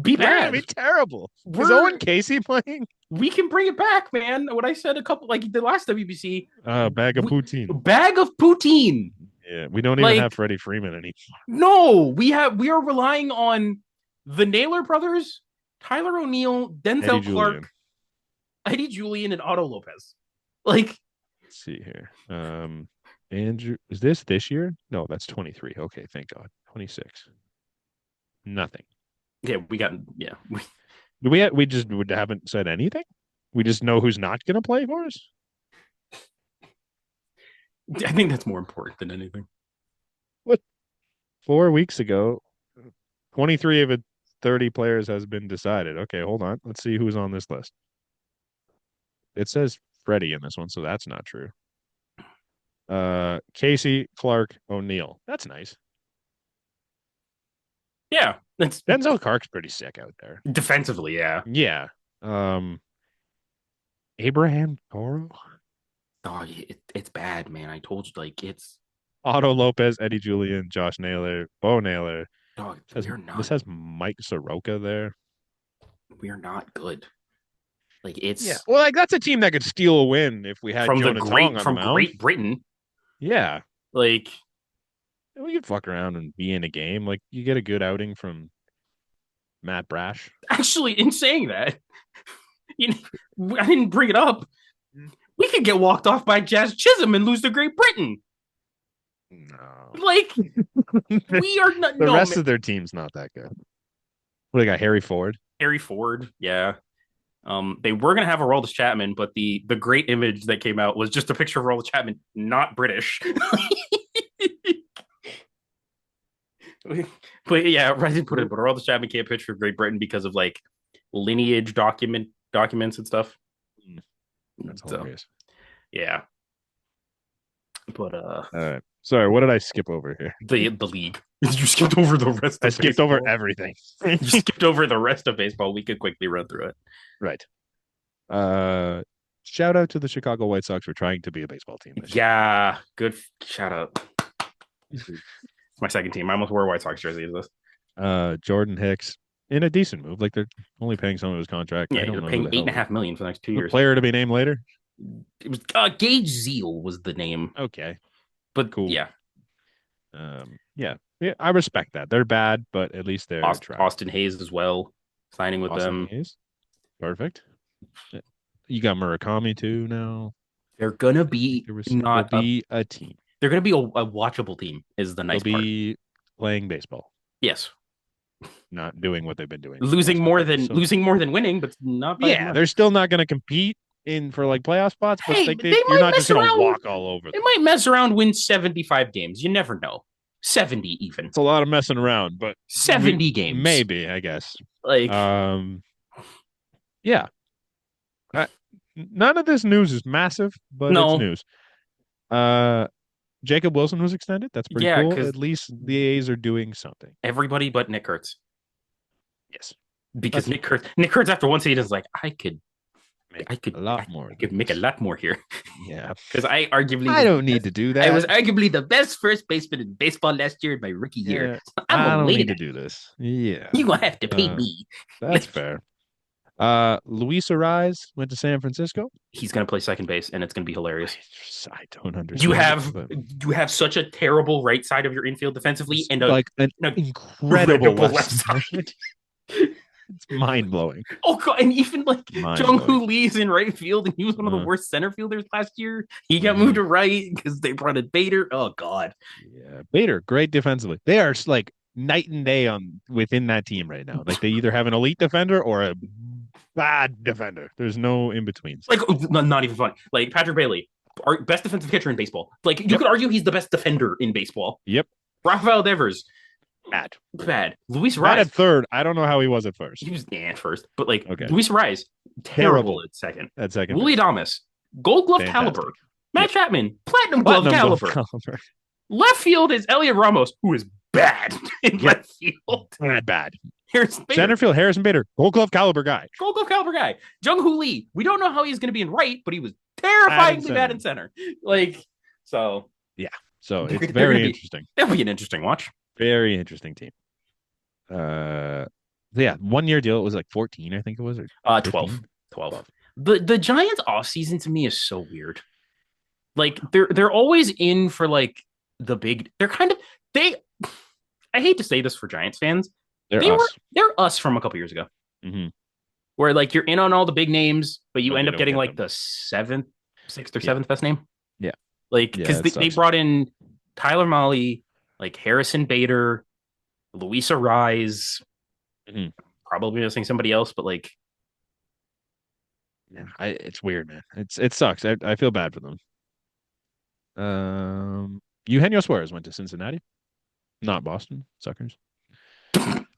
be We're gonna bad. be terrible. Is We're Owen Casey playing? we can bring it back, man. What I said a couple like the last WBC, Bag of poutine. bag of poutine. Yeah, we don't even Like have Freddie Freeman anymore. no, we are relying on the Naylor brothers, Tyler O'Neill, Eddie Denzel Julian. Clark, Eddie Julian, and Otto Lopez. Like, Let's see here. Andrew, is this year? No, that's 23. Okay, thank God. 26. Nothing. yeah, we got yeah. We just haven't said anything. We just know who's not going to play for us. I think that's more important than anything. What? 4 weeks ago, 23 of it, 30 players has been decided. Okay, hold on. Let's see who's on this list. It says Freddie in this one, so that's not true. Casey, Clark, O'Neill. That's nice. Yeah, that's Denzel Clark's pretty sick out there. defensively, yeah. Yeah. Abraham Toro, Oh, it's bad, man. I told you, like it's Otto Lopez, Eddie Julian, Josh Naylor, Bo Naylor. dog. This has Mike Soroka there. We're not good. Like Yeah. it's Well, like that's a team that could steal a win if we had from Jonah Tong on the mound. Great Britain. Yeah. Like We could fuck around and be in a game. Like you get a good outing from Matt Brash. actually, in saying that, you know, I didn't bring it up. We could get walked off by Jazz Chisholm and lose to Great Britain. No. Like we are not. The no, rest man. of their team's not that good. They got Harry Ford. Harry Ford, yeah. They were gonna have Aroldis Chapman, but the great image that came out was just a picture of Aroldis Chapman, not British. But yeah, I didn't put it. But Aroldis Chapman can't pitch for Great Britain because of like lineage documents and stuff. That's So, hilarious. yeah, but All right. Sorry, what did I skip over here? the league. You skipped over the rest. I Of skipped baseball. over everything. You skipped over the rest of baseball. We could quickly run through it. Right. Shout out to the Chicago White Sox for trying to be a baseball team. Yeah, good shout out. It's my second team. I almost wore a White Sox jersey. Is this? Jordan Hicks in a decent move. Like they're only paying some of his contract. Yeah, I don't you're know paying who the hell $8.5 million for the next 2 the years. player to be named later. It was Gage Zeal was the name, Okay. but Cool. yeah, yeah. I respect that. They're bad, but at least they're Austin Hayes as well, signing with Austin them. Hayes. Perfect. You got Murakami too now. They're gonna be not a team. They're gonna be a watchable team. Is the nice They'll part. be playing baseball, Yes, not doing what they've been doing. losing more than winning, but not. By Yeah, they're still not going to compete in for like playoff spots, but Hey, like they you're might not just mess going to around. walk all over They them. might mess around, win 75 games. You never know. 70 even. It's a lot of messing around, but 70 games. Maybe, I guess. Like, yeah. None of this news is massive, but No. it's news. Jacob Wilson was extended. That's pretty Yeah, cool. because At least the A's are doing something. everybody but Nick Kurtz. Yes, Because that's fair. Nick Kurtz after one season is like, Make I could, a lot I, more I than could make a this. lot more here. Yeah, Because I don't need to do I was that. arguably the best first baseman in baseball last year in my rookie year. Yeah, So I'm I gonna don't lay need it to at do you. this. Yeah, You gonna have to pay uh, me. that's fair. Luis Arise went to San Francisco. He's gonna play second base, and it's gonna be hilarious. I don't You understand it, have but you have such a terrible right side of your infield defensively, it's and like an a incredible incredible left left center. side. It's mind blowing. Oh god, and even like Mind Jung blowing. Hoo Lee is in right field, and he was one of the Uh, worst center fielders last year. He got moved mhm. to right because they brought in Bader. Oh god, Yeah, Bader, great defensively. They are like night and day on within that team right now. Like they either have an elite defender or a bad defender. There's no in betweens. like not even funny. Like Patrick Bailey, our best defensive catcher in baseball. Like you Yep. could argue he's the best defender in baseball. Yep. Rafael Devers, Bad. bad. Luis Bad Rise, at third. I don't know how he was at first. he was at first, but like Okay. Luis Rise, terrible Terrible at second. at second Willie base. Adames, Gold Glove caliber. Fantastic. Matt Yep. Chapman, Platinum Glove Platinum glove caliber. caliber. Left field is Elliot Ramos, who is bad in Yep. left field. Bad. Here's Bader, Center field, Harrison Bader, gold glove caliber guy. Gold Glove caliber guy. Jung Hoo Lee, we don't know how he's going to be in right, but he was Bad in terrifyingly bad center. in center. Like, so Yeah. So they're, it's they're going very to be, interesting. that'll be an interesting watch. Very interesting team. Uh yeah, 1 year deal. It was like 14, I think it was, or 12. 15. 12. 12. The Giants offseason to me is so weird. Like they're always in for like the big they're kind of they I hate to say this for Giants fans. They're They were us. they're us from a couple years ago. Hmm. Where like you're in on all the big names, but you But end you up don't getting get like them. the sixth or Yeah. seventh best name. Yeah. Like Yeah, because it they sucks. brought in Tyler Molly, like Harrison Bader, Luisa Rise, Mhm. probably missing somebody else, but like Yeah, it's weird, man. It sucks. I feel bad for them. Eugenio Suarez went to Cincinnati, not Boston. Suckers.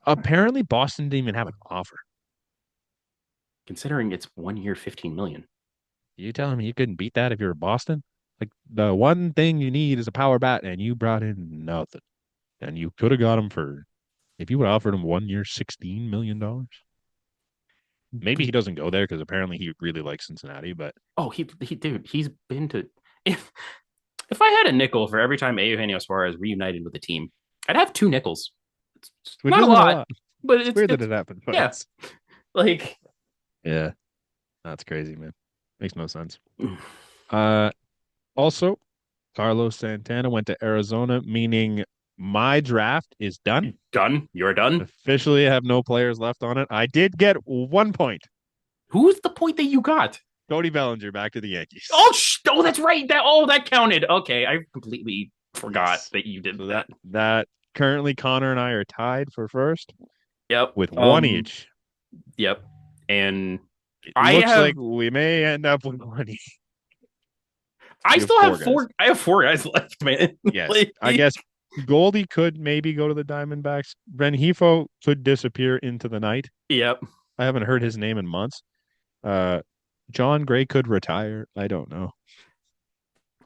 Apparently, Boston didn't even have an offer. considering it's 1 year, 15 million. You telling me you couldn't beat that if you're Boston? Like the one thing you need is a power bat, and you brought in nothing. And you could have got him for if you would have offered him 1 year, $16 million. Maybe he doesn't go there because apparently he really likes Cincinnati, but Oh, he dude, he's been to if if I had a nickel for every time Eugenio Suarez reunited with a team, I'd have two nickels. It's which not a isn't a lot, lot. but It's weird that it's it happened, but yeah, like yeah, that's crazy, man. Makes no sense. Uh, Also, Carlos Santana went to Arizona, meaning my draft is done. done. You're done. Officially, I have no players left on it. I did get 1 point. Who's the point that you got? Cody Bellinger back to the Yankees. Oh, that's right. That counted. Okay, I completely forgot Yes. that you did So that. that currently Connor and I are tied for first Yep. with one each. Yep. And It I looks have like we may end up with one each. I We have still four have guys. four. I have four guys left, man. Yes. Like, I guess Goldie could maybe go to the Diamondbacks. Renhefo could disappear into the night. yep. I haven't heard his name in months. Uh, John Gray could retire. I don't know.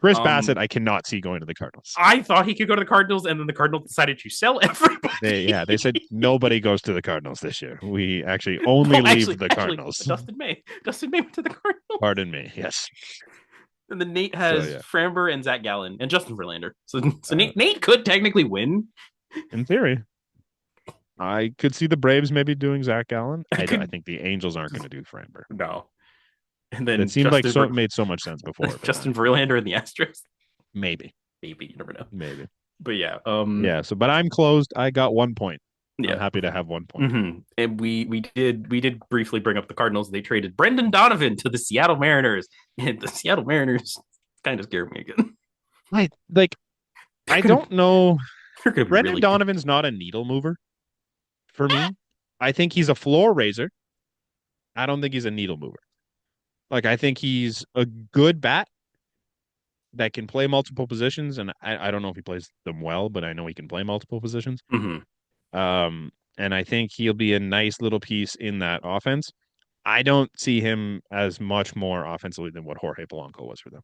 Chris Bassitt, Um, I cannot see going to the Cardinals. I thought he could go to the Cardinals, and then the Cardinals decided to sell everybody. They said nobody goes to the Cardinals this year. We actually only No, leave the Cardinals. Dustin May. Dustin May went to the Cardinals. Pardon me. Yes. And then Nate So has yeah. Framber and Zach Gallen and Justin Verlander. So Uh, Nate could technically win. in theory, I could see the Braves maybe doing Zach Allen. I could- think the Angels aren't going to do Framber. No. And then It seemed like Justin made so much sense before. But Justin Verlander and the Astros. maybe, Maybe you never know. maybe. But yeah, Yeah. So, but I'm closed. I got 1 point. I'm yeah. happy to have 1 point. And we did briefly bring up the Cardinals. They traded Brendan Donovan to the Seattle Mariners, and the Seattle Mariners kind of scared me again. I like. I don't know. They're gonna be Brendan really Donovan's not a needle mover for me. I think he's a floor raiser. I don't think he's a needle mover. Like I think he's a good bat that can play multiple positions, and I don't know if he plays them well, but I know he can play multiple positions. Mhm. And I think he'll be a nice little piece in that offense. I don't see him as much more offensively than what Jorge Polanco was for them.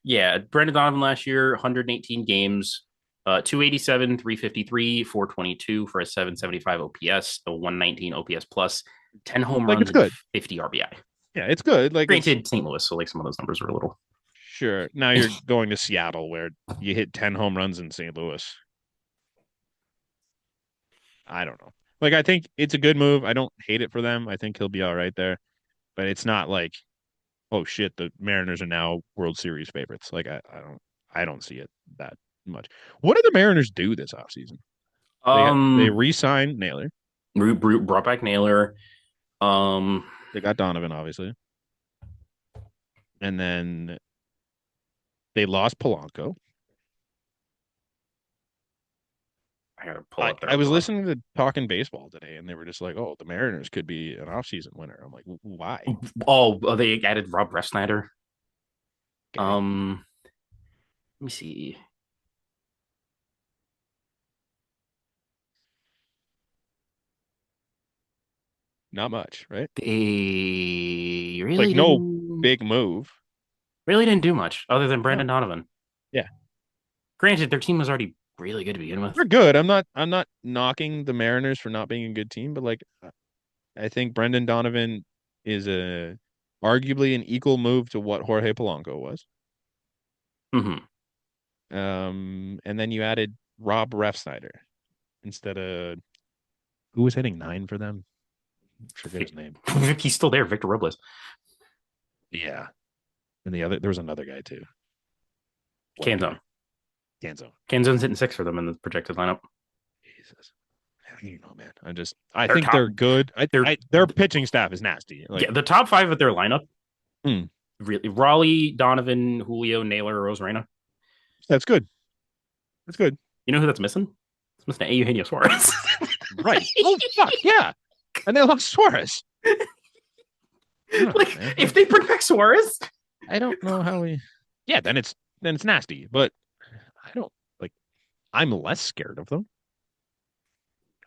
Yeah, Brendan Donovan last year, 118 games, 287, 353, 422 for a 775 OPS, a 119 OPS plus, 10 home Like runs it's and good. 50 RBI. Yeah, it's good. Like it's Granted, St. Louis, so like some of those numbers are a little. sure. Now you're going to Seattle where you hit 10 home runs in St. Louis. I don't know. Like I think it's a good move. I don't hate it for them. I think he'll be all right there. But it's not like, oh shit, the Mariners are now World Series favorites. Like I don't see it that much. What did the Mariners do this offseason? They Um, re-signed Naylor. brought back Naylor. Um, They got Donovan, obviously. And then they lost Polanco. I gotta pull I, up their I was raw. listening to Talking Baseball today, and they were just like, "Oh, the Mariners could be an offseason winner." I'm like, "Why?" Oh, they added Rob Refsnyder. Okay, Let me see. not much, right? They Like no big move. really didn't do much other than No, Brandon Donovan. yeah, Granted, their team was already really good to begin with. they're good. I'm not knocking the Mariners for not being a good team, but like, I think Brendan Donovan is a arguably an equal move to what Jorge Polanco was. Mm-hmm. And then you added Rob Refsnyder instead of who was hitting nine for them. I forget his name. He's still there, Victor Robles. Yeah, and there was another guy too. White Canzone. guy. Danzo. Canzone's hitting six for them in the projected lineup. Jesus. You know, man. I Their think top, they're good. their Their pitching staff is nasty. Like, yeah, the top five of their lineup hmm, really Raleigh, Donovan, Julio, Naylor, Rosarena. that's good. That's good. You know who that's missing? It's missing Eugenio Suarez. Right. Oh fuck yeah. And they lost Suarez. I don't know, Like man. if they bring back Suarez, I don't know how we. Yeah, then it's nasty. But I don't like. I'm less scared of them.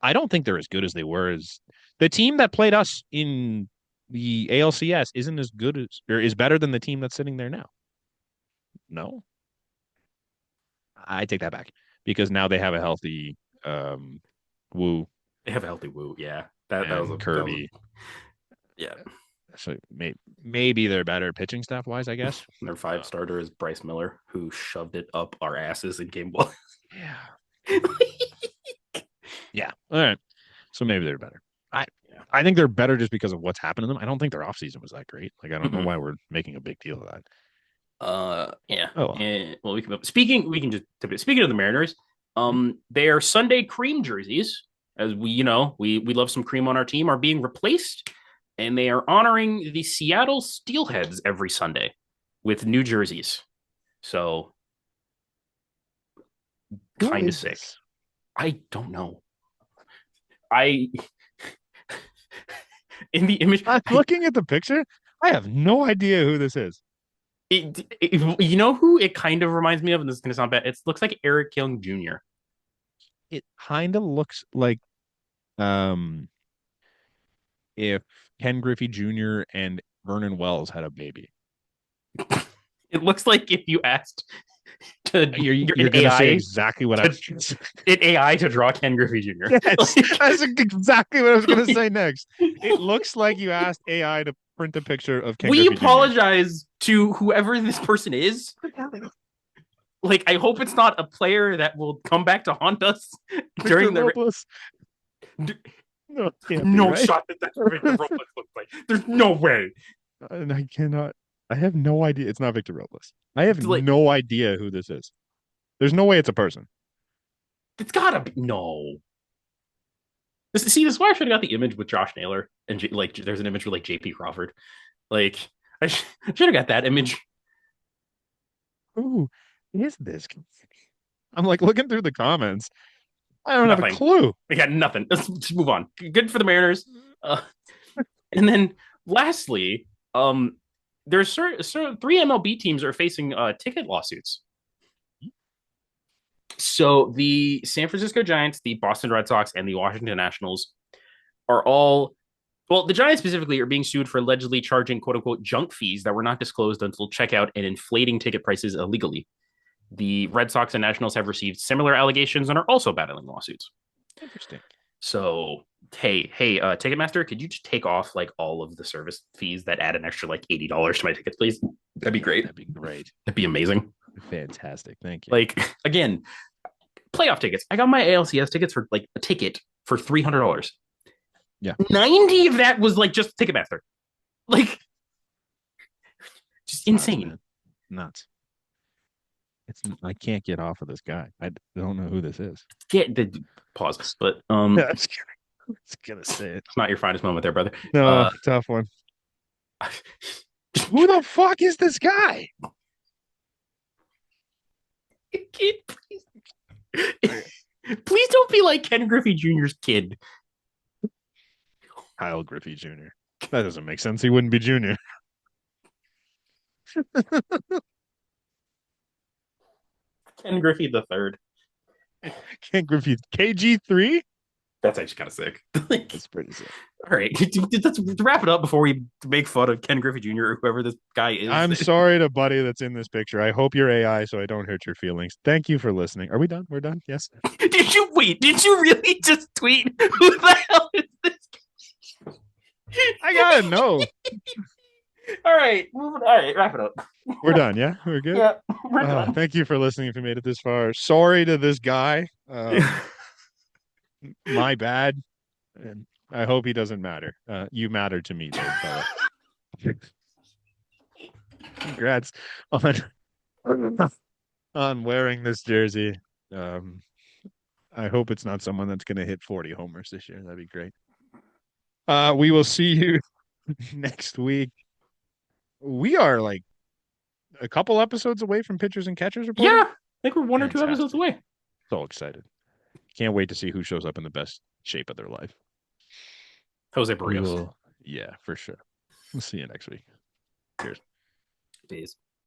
I don't think they're as good as they were as the team that played us in the ALCS isn't as good as or is better than the team that's sitting there now. No, I take that back because now they have a healthy Woo they have a healthy Woo. Yeah, that was and Kirby. yeah. So maybe they're better pitching staff wise, I guess. Their five starter is Bryce Miller, who shoved it up our asses in game one. Yeah. Yeah. All right. So maybe they're better. I Yeah. I think they're better just because of what's happened to them. I don't think their offseason was that great. Like I don't know Mm-mm. why we're making a big deal of that. Yeah. Oh well. And, well, we can just speaking of the Mariners, their Sunday cream jerseys, as we love some cream on our team, are being replaced, and they are honoring the Seattle Steelheads every Sunday with new jerseys. So Who kind of is sick. this? I don't know. I in the image, I'm looking at the picture. I have no idea who this is. you know who it kind of reminds me of, and this is going to sound bad. It looks like Eric Young Jr. It kind of looks like um if Ken Griffey Jr. and Vernon Wells had a baby. It looks like if you asked to You're an you're gonna say AI exactly what I to was gonna say. an AI to draw Ken Griffey Jr. Yes, Like, that's exactly what I was gonna like, say next. It looks like you asked AI to print a picture of Ken we Griffey Jr. apologize to whoever this person is. Like, I hope it's not a player that will come back to haunt us Victor during the. Robles. No, it can't be No right. shot that that's what Victor Robles looks like. There's no way. And I cannot. I have no idea. It's not Victor Robles. I have Like, no idea who this is. There's no way it's a person. it's gotta be no. See, this is why I should have got the image with Josh Naylor and like there's an image with like JP Crawford. Like I should have got that image. Who is this? I'm like looking through the comments. I don't have a Nothing. clue. We got nothing. Let's move on. Good for the Mariners. And then lastly, there's three MLB teams are facing ticket lawsuits. So the San Francisco Giants, the Boston Red Sox, and the Washington Nationals are all Well, the Giants specifically are being sued for allegedly charging quote unquote junk fees that were not disclosed until checkout and inflating ticket prices illegally. The Red Sox and Nationals have received similar allegations and are also battling lawsuits. Interesting. So, hey, Ticketmaster, could you just take off like all of the service fees that add an extra like $80 to my tickets, please? That'd be great. That'd be great. That'd be amazing. Fantastic. Thank you. Like again, playoff tickets. I got my ALCS tickets for like a ticket for $300. Yeah. 90 of that was like just Ticketmaster. Like just insane. Man. Nuts. I can't get off of this guy. I don't know who this is. Get the pause, but I was gonna say it. it's not your finest moment there, brother. No, tough one. Who the fuck is this guy? Kid, please don't be like Ken Griffey Jr.'s kid. Kyle Griffey Jr. That doesn't make sense. He wouldn't be Junior. Ken Griffey the third. Ken Griffey KG3? That's actually kind of sick. Like, That's pretty sick. all right, let's wrap it up before we make fun of Ken Griffey Jr. or whoever this guy is. I'm sorry to Buddy that's in this picture. I hope you're AI so I don't hurt your feelings. Thank you for listening. Are we done? We're done? Yes. Did you wait? Did you really just tweet? Who the hell is this? I gotta know. All right, all right, wrap it up. We're done. Yeah, we're good. Yeah, we're done. Thank you for listening. If you made it this far, sorry to this guy. My bad. And I hope he doesn't matter. You matter to me, though, fella. Congrats on wearing this jersey. I hope it's not someone that's going to hit 40 homers this year. That'd be great. We will see you next week. We are like a couple episodes away from pitchers and catchers reporting. Yeah, I think we're one or two episodes away. So excited. Can't wait to see who shows up in the best shape of their life. Jose Barrios. Yeah, for sure. We'll see you next week. Cheers. Peace.